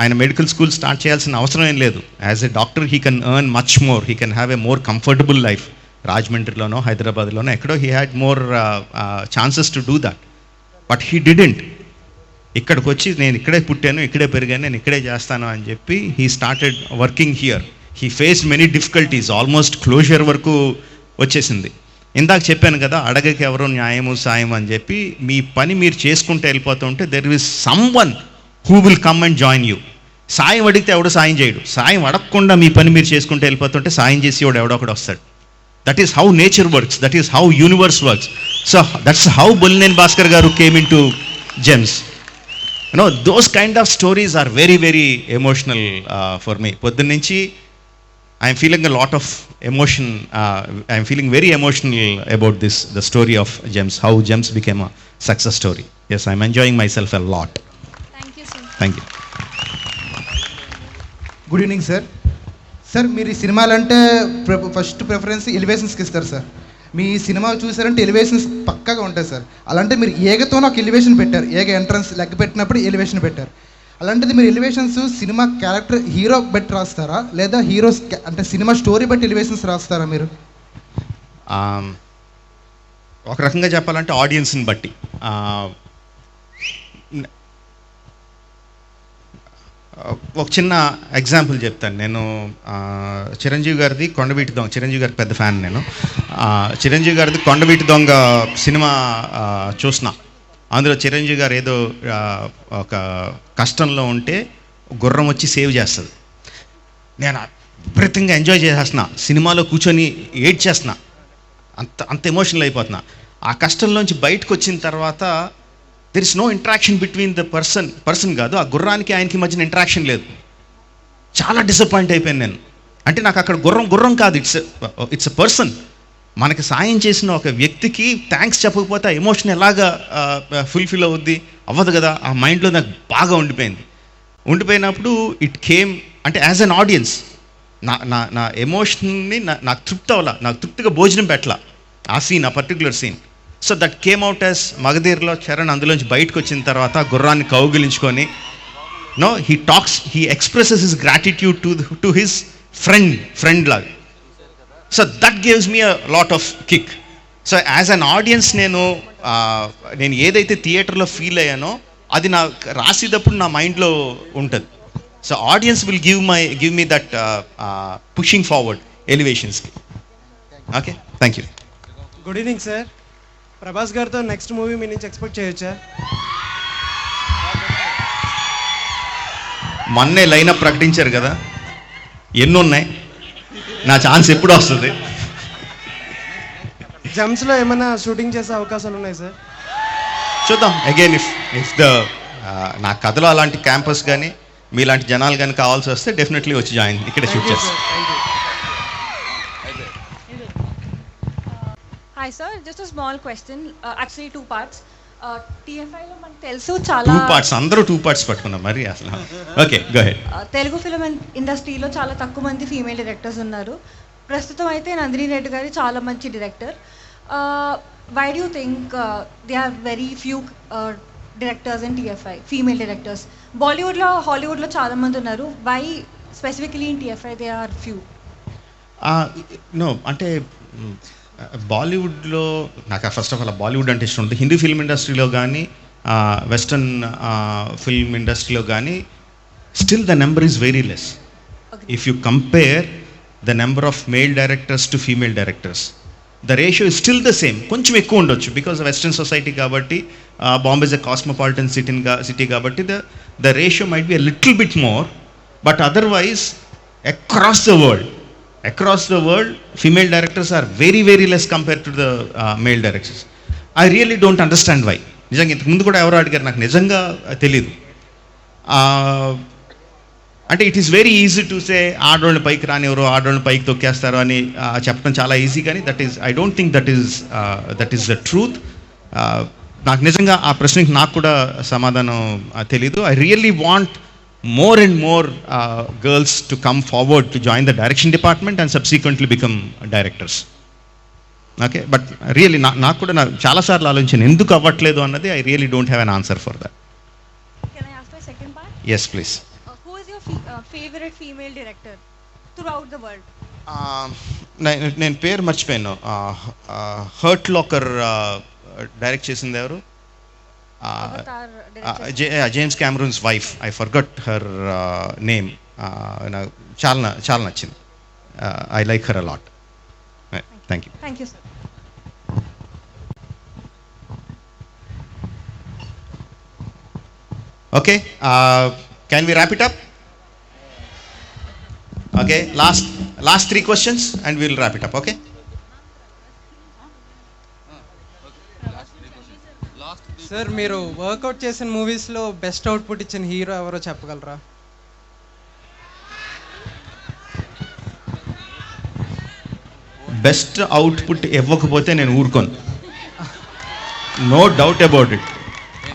ఆయన medical school start చేయాల్సిన అవసరం ఏం లేదు. As a doctor he can earn much more, he can have a more comfortable life. రాజమండ్రిలోనో హైదరాబాద్లోనో ఎక్కడో he had more chances to do that, but he didn't. ఇక్కడికి వచ్చి నేను ఇక్కడే పుట్టాను, ఇక్కడే పెరిగాను, నేను ఇక్కడే చేస్తాను అని చెప్పి he started working here. He faced many difficulties, almost closure వరకు వచ్చేసింది. ఇందాక చెప్పాను కదా, అడగకి ఎవరో న్యాయము సాయం అని చెప్పి. మీ పని మీరు చేసుకుంటూ వెళ్ళిపోతూ ఉంటే there is some one who will come and join you. సాయం అడిగితే ఎవడో సాయం చేయడు. సాయం అడగకుండా మీ పని మీరు చేసుకుంటూ వెళ్ళిపోతుంటే సాయం చేసి ఎవడో ఒకడు వస్తాడు. That is how nature works, that is how universe works. So that's how Bollineni Bhaskar garu came into gems. those kind of stories are very very emotional for me. పొద్దున్న నుంచి I am feeling a lot of emotion. I am feeling very emotional about the story of Gems, how Gems became a success story. Yes, I am enjoying myself a lot. Thank you, sir. Thank you. Good evening sir. Sir మీరు ఈ సినిమాలంటే first preference ఎలివేషన్స్కి ఇస్తారు sir. మీ cinema చూసారంటే elevations పక్కాగా ఉంటాయి sir. అలాంటి మీరు ఏగతోనే ఒక ఎలివేషన్ పెట్టారు, ఏగ ఎంట్రన్స్ లెగ్ పెట్టినప్పుడు ఎలివేషన్ పెట్టారు. అలాంటిది మీరు ఎలివేషన్స్ సినిమా క్యారెక్టర్ హీరో బట్టి రాస్తారా, లేదా హీరోస్ అంటే సినిమా స్టోరీ బట్టి ఎలివేషన్స్ రాస్తారా మీరు? ఒక రకంగా చెప్పాలంటే ఆడియన్స్ని బట్టి. ఒక చిన్న ఎగ్జాంపుల్ చెప్తాను. నేను చిరంజీవి గారిది కొండవీటి దొంగ, చిరంజీవి గారికి పెద్ద ఫ్యాన్ నేను. చిరంజీవి గారిది కొండవీటి దొంగ సినిమా చూసిన. అందులో చిరంజీవి గారు ఏదో ఒక కష్టంలో ఉంటే గుర్రం వచ్చి సేవ్ చేస్తుంది. నేను విపరీతంగా ఎంజాయ్ చేసేస్తున్నా, సినిమాలో కూర్చొని ఏడ్ చేస్తున్నా, అంత ఎమోషనల్ అయిపోతున్నా. ఆ కష్టంలోంచి బయటకు వచ్చిన తర్వాత there is no interaction between the person కాదు, ఆ గుర్రానికి ఆయనకి మధ్యన ఇంట్రాక్షన్ లేదు. చాలా డిసప్పాయింట్ అయిపోయాను నేను. అంటే నాకు అక్కడ గుర్రం కాదు, ఇట్స్ ఎ పర్సన్. మనకి సాయం చేసిన ఒక వ్యక్తికి థ్యాంక్స్ చెప్పకపోతే ఆ ఎమోషన్ ఎలాగా ఫుల్ఫిల్ అవుద్ది? అవ్వదు కదా. ఆ మైండ్లో నాకు బాగా ఉండిపోయినప్పుడు ఇట్ కేమ్, అంటే యాజ్ అన్ ఆడియన్స్ నా ఎమోషన్ని నాకు తృప్తి అవ్వాల, నాకు తృప్తిగా భోజనం పెట్టాల ఆ సీన్, ఆ particular scene. So that came out as మగధీర్లో చరణ్ అందులోంచి బయటకు వచ్చిన తర్వాత గుర్రాన్ని కౌగిలించుకొని he expresses his gratitude to his friend లాగా. So that gives me a lot of kick. So as an audience నేను ఏదైతే థియేటర్లో ఫీల్ అయ్యానో అది నా రాసేటప్పుడు నా మైండ్లో ఉంటుంది. So audience will give me that pushing forward ఎలివేషన్స్కి. Okay, thank you. Good evening sir. Prabhas గారితో నెక్స్ట్ మూవీ మీ నుంచి ఎక్స్పెక్ట్ చేయొచ్చా? మొన్నే లైనప్ ప్రకటించారు కదా, ఎన్ని ఉన్నాయి? నా ఛాన్స్ ఎప్పుడు వస్తుంది? జమ్స్లో ఏమైనా షూటింగ్ చేసే అవకాశాలు ఉన్నాయి సార్? చూద్దాం. అగైన్ ఇఫ్ నా కథలో అలాంటి క్యాంపస్ కానీ మీలాంటి జనాలు కానీ కావాల్సి వస్తే డెఫినెట్లీ వచ్చి జాయిన్ ఇక్కడే షూట్ చేస్తాను. Hi sir, just a small question. Actually 2 parts. TFIలో మనకు తెలుసు చాలా 2 parts, అందరూ 2 parts పట్టుకున్నాం మరి అసలు. Okay, go head. Telugu film ఇండస్ట్రీలో చాలా తక్కువ మంది ఫీమేల్ డైరెక్టర్స్ ఉన్నారు. ప్రస్తుతం అయితే నందిని రెడ్డి గారు చాలా మంచి director. why do you think there are very few directors in TFI, female directors? Bollywoodలో హాలీవుడ్లో చాలా మంది ఉన్నారు. Why specifically in TFI there are few? No అంటే బాలీవుడ్లో నాకు ఫస్ట్ ఆఫ్ ఆల్ బాలీవుడ్ అంటే ఇష్టం ఉంటుంది. హిందీ ఫిల్మ్ ఇండస్ట్రీలో కానీ వెస్టర్న్ ఫిల్మ్ ఇండస్ట్రీలో కానీ still the number is very less. If you compare the number of male directors to female directors, the ratio is still the same. కొంచెం ఎక్కువ ఉండొచ్చు బికాస్ వెస్టర్న్ సొసైటీ కాబట్టి, Bombay is a cosmopolitan city కాబట్టి the ratio might be a little bit more, but otherwise across the world female directors are very very less compared to the male directors. I really don't understand why. నిజంగా ఇంతకు ముందు కూడా ఎవరో అడిగారు, నాకు నిజంగా తెలీదు. అంటే it is very easy to say ఆడవాళ్ళని పైకి రానివ్వరు, ఆడవాళ్ళని పైకి తొక్కేస్తారు అని చెప్పడం చాలా ఈజీ, కానీ I don't think that is the truth. నాకు నిజంగా ఆ ప్రశ్నకి నాకు కూడా సమాధానం తెలీదు. I really want more and more girls to come forward to join the direction department and subsequently become directors. Okay, but really నాకు కూడా చాలా సార్లు ఆలోచించాను ఎందుకు అవ్వట్లేదు అన్నది. I really don't have an answer for that. Can I ask my second part? Yes, please. Who is your favorite female director throughout the world? నేను పేరు మర్చిపోయాను. హర్ట్ లాకర్ డైరెక్ట్ చేసింది ఎవరు? James Cameron's wife. I forgot her name. చాలా నచ్చింది. I like her a lot. Thank you. Thank you, sir. Okay, can we wrap it up? Okay, last 3 questions and we'll wrap it up. Okay. Sir, మీరు work out చేసిన మూవీస్లో best output ఇచ్చిన hero ఎవరో చెప్పగలరా? Best output ఇవ్వకపోతే నేను ఊరుకోను. No doubt about it.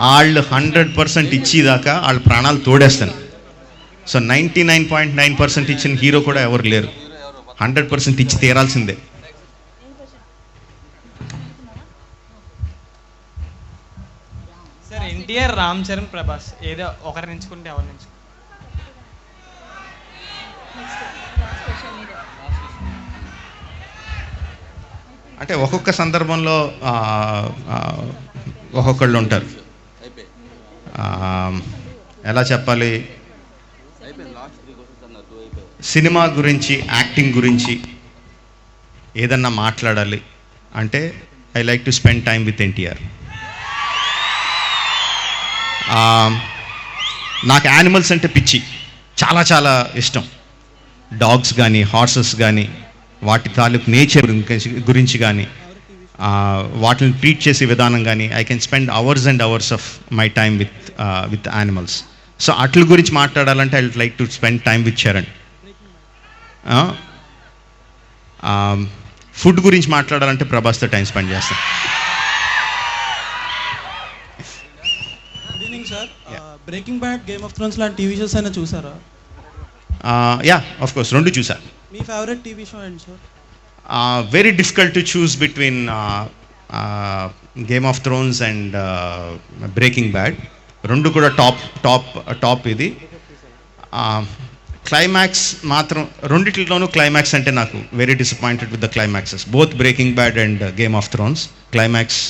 వాళ్ళు 100% ఇచ్చేదాకా వాళ్ళ ప్రాణాలు తోడేస్తాను. సో 99.9% ఇచ్చిన హీరో కూడా ఎవరు లేరు. 100% ఇచ్చి తీరాల్సిందే. సార్, ఎన్టీఆర్, రామ్ చరణ్, ప్రభాస్, ఏదో ఒకరిని ఎంచుకుంటే ఎవరిని ఎంచుకుంటారు? అంటే ఒక్కొక్క సందర్భంలో ఒక్కొక్కళ్ళు ఉంటారు. ఎలా చెప్పాలి, సినిమా గురించి, యాక్టింగ్ గురించి ఏదన్నా మాట్లాడాలి అంటే I like to spend time with NTR. నాకు యానిమల్స్ అంటే పిచ్చి, చాలా చాలా ఇష్టం. డాగ్స్ కానీ, హార్సెస్ కానీ, వాటి తాలూకు నేచర్ గురించి కానీ, వాటిని ట్రీట్ చేసే విధానం కానీ, I can spend hours and hours of my time with animals. So అట్ల గురించి మాట్లాడాలంటే I would like to spend time with Charan. Food గురించి మాట్లాడాలంటే ప్రభాస్తో టైం స్పెండ్ చేస్తాను. Good evening sir. Breaking bad, game of thrones లాంటి టీవీ షోస్ అయినా చూసారా? యా, ఆఫ్ కోర్స్, 2 చూసాను. మీ ఫేవరెట్ టీవీ షో ఏంటి sir? Very difficult to choose between game of thrones and breaking bad. 2 కూడా టాప్ ఇది. Climax మాత్రం, రెండిట్లోనూ క్లైమాక్స్ అంటే నాకు very disappointed with the climaxes, both breaking bad and game of Thrones. Climax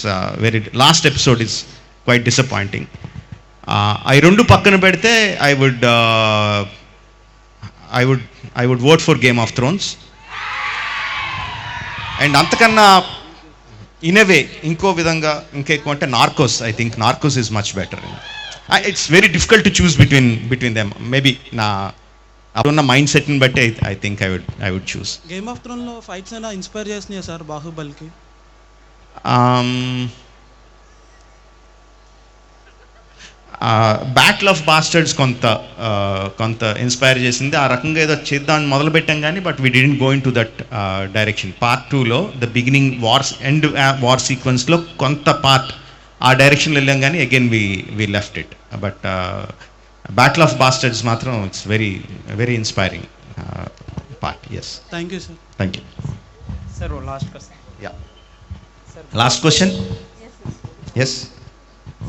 very, last episode is quite disappointing. అవి 2 పక్కన పెడితే I would vote for Game of Thrones. And అంతకన్నా in a way, ఇంకో విధంగా ఇంకెక్కువ అంటే Narcos. I think Narcos is much better. It's very difficult to choose between them. Maybe నా అప్పుడున్న మైండ్ సెట్ని బట్టి I think I would choose. Game of Thrones లో ఫైట్స్ అయినా ఇన్స్పైర్ చేస్తున్నాయా సార్ బాహుబలికి? బ్యాటిల్ ఆఫ్ బాస్టర్డ్స్ కొంత ఇన్స్పైర్ చేసింది. ఆ రకంగా ఏదో చేద్దామని మొదలుపెట్టాం కానీ but we didn't go into that direction. Part 2లో ద బిగినింగ్ వార్ సీక్వెన్స్లో కొంత పార్ట్ ఆ డైరెక్షన్లో వెళ్ళాం కానీ again we left it. But Battle of Bastards మాత్రం it's very very inspiring part. Yes, thank you sir. Thank you sir. Last question. Yeah last question. Yes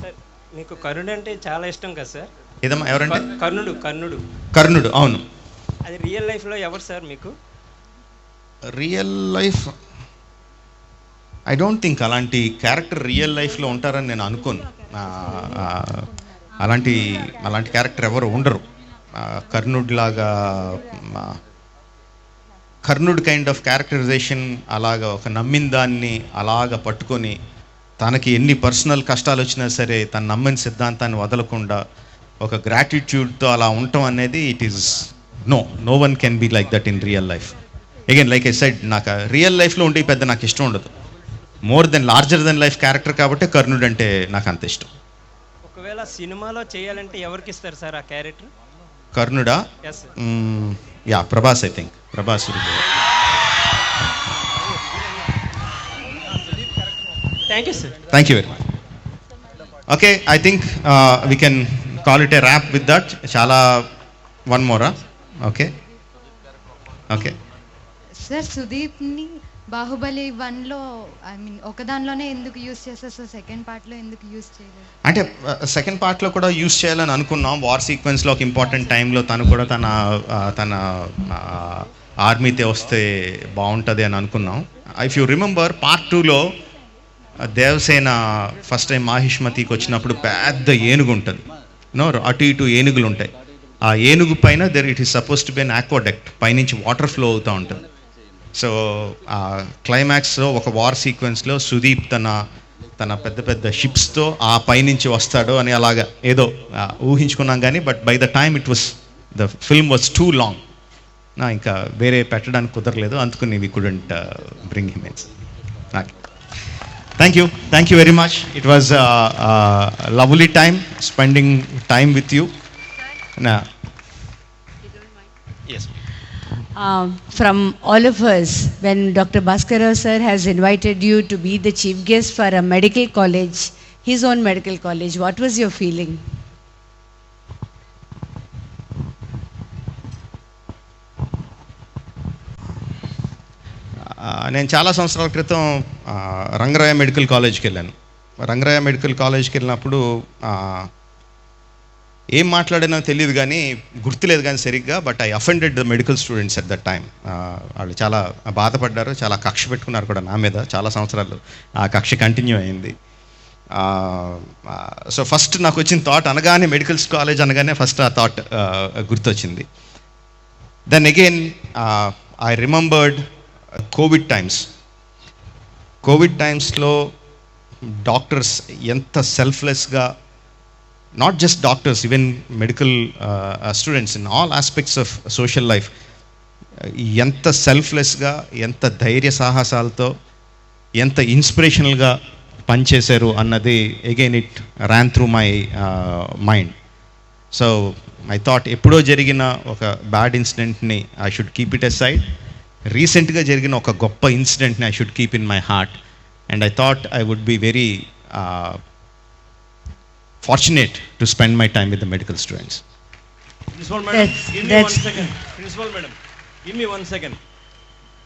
sir, మీకు కర్ణుడు అంటే చాలా ఇష్టం కదా సార్? ఏదమ్మా, ఎవరంటే? కర్ణుడు. అవును. అది రియల్ లైఫ్లో ఎవరు సార్ మీకు? Real life I don't think అలాంటి క్యారెక్టర్ రియల్ లైఫ్లో ఉంటారని నేను అనుకోను. అలాంటి క్యారెక్టర్ ఎవరు ఉండరు. కర్ణుడ్ కైండ్ ఆఫ్ క్యారెక్టరైజేషన్, అలాగా ఒక నమ్మిన దాన్ని అలాగ పట్టుకొని తనకి ఎన్ని పర్సనల్ కష్టాలు వచ్చినా సరే తను నమ్మిన సిద్ధాంతాన్ని వదలకుండా ఒక గ్రాటిట్యూడ్తో అలా ఉండటం అనేది it is no one can be like that in real life. Again like I said, నాకు రియల్ లైఫ్లో ఉండే పెద్ద నాకు ఇష్టం ఉండదు. More than larger than life character కాబట్టి కర్ణుడు అంటే నాకు అంత ఇష్టం. ఒకవేళ సినిమాలో చేయాలంటే ఎవరికి ఇస్తారు సార్ ఆ క్యారెక్టర్? కర్ణుడా? Yeah, Prabhas. I think Prabhas. Thank you sir. Thank you very much. Okay, I think we can call it a wrap with that. చాలా వన్ మోరా. ఓకే ఓకే సార్, సుదీప్ని బాహుబలి 1లో ఒక దానిలోనే ఎందుకు యూజ్ చేస్తారు సార్? సెకండ్ పార్ట్లో ఎందుకు యూజ్ చేయలేదు? అంటే సెకండ్ పార్ట్లో కూడా యూజ్ చేయాలని అనుకున్నాం. వార్ సీక్వెన్స్లో ఒక ఇంపార్టెంట్ టైంలో తను కూడా తన ఆర్మీతో వస్తే బాగుంటుంది అని అనుకున్నాం. ఇఫ్ యూ రిమెంబర్ పార్ట్ 2లో దేవసేన ఫస్ట్ టైం మాహిష్మతికి వచ్చినప్పుడు పెద్ద ఏనుగు ఉంటుంది. అటు ఇటు ఏనుగులు ఉంటాయి. ఆ ఏనుగు పైన it is suppose to be an aqueduct, పైనుంచి వాటర్ ఫ్లో అవుతూ ఉంటుంది. సో ఆ క్లైమాక్స్లో ఒక వార్ సీక్వెన్స్లో సుదీప్ తన పెద్ద పెద్ద షిప్స్తో ఆ పైనుంచి వస్తాడు అని అలాగా ఏదో ఊహించుకున్నాం. కానీ but by the time the film was too long. ఇంకా వేరే పెట్టడానికి కుదరలేదు, అందుకని we couldn't bring him in. Thank you very much. It was lovely time spending time with you. Yes. From all of us, when Dr. Bhaskara sir has invited you to be the chief guest for a medical college, his own medical college, what was your feeling? నేను చాలా సంవత్సరాల క్రితం Rangaraya medical కాలేజ్కి వెళ్ళాను. Rangaraya medical కాలేజ్కి వెళ్ళినప్పుడు ఏం మాట్లాడానో తెలియదు, కానీ గుర్తులేదు కానీ సరిగ్గా. But I offended the medical students at that time. వాళ్ళు చాలా బాధపడ్డారు, చాలా కక్ష పెట్టుకున్నారు కూడా నా మీద. చాలా సంవత్సరాలు ఆ కక్ష కంటిన్యూ అయింది. సో ఫస్ట్ నాకు వచ్చిన థాట్ అనగానే, మెడికల్ కాలేజ్ అనగానే ఫస్ట్ ఆ థాట్ గుర్తొచ్చింది. Then again I remembered covid టైమ్స్లో డాక్టర్స్ ఎంత సెల్ఫ్లెస్గా, not just doctors, even medical students in all aspects of social life, ఎంత సెల్ఫ్లెస్గా, ఎంత ధైర్య సాహసాలతో, ఎంత ఇన్స్పిరేషనల్గా పనిచేశారు అన్నది again it ran through my mind. So I thought ఎప్పుడో జరిగిన ఒక బ్యాడ్ ఇన్సిడెంట్ని I should keep it aside. రీసెంట్గా జరిగిన ఒక గొప్ప ఇన్సిడెంట్ని I should keep in my heart. And I thought I would be very fortunate to spend my time with the medical students. Principal madam, give me 1 second. Principal madam, give me 1 second.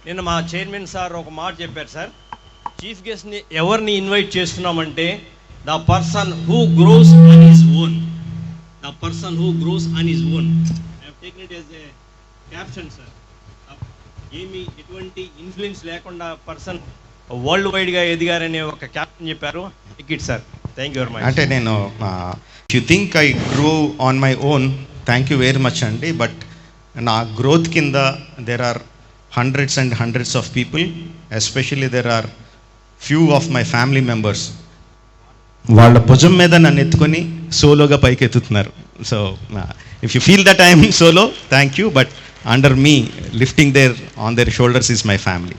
నేను మా chairman sir ఒక మాట చెప్పారు sir. Chief గెస్ట్ని ఎవరిని invite చేస్తున్నామంటే the person who gross on his own. The person who gross on his own. I have taken it as a caption sir. ఏమి ఎటువంటి influence లేకుండా పర్సన్ వరల్డ్ వైడ్గా ఎదిగారనే ఒక క్యాప్షన్ చెప్పారు. It sir, thank you very much. అంటే నేను you think I grow on my own, thank you very much అండి. But నా గ్రోత్ కింద there are hundreds and hundreds of people, especially there are few of my family members. వాళ్ళ భుజం మీద నన్ను ఎత్తుకొని సోలోగా పైకి ఎత్తుతున్నారు. So if you feel that I'm solo, thank you. But under me lifting there on their shoulders is my family.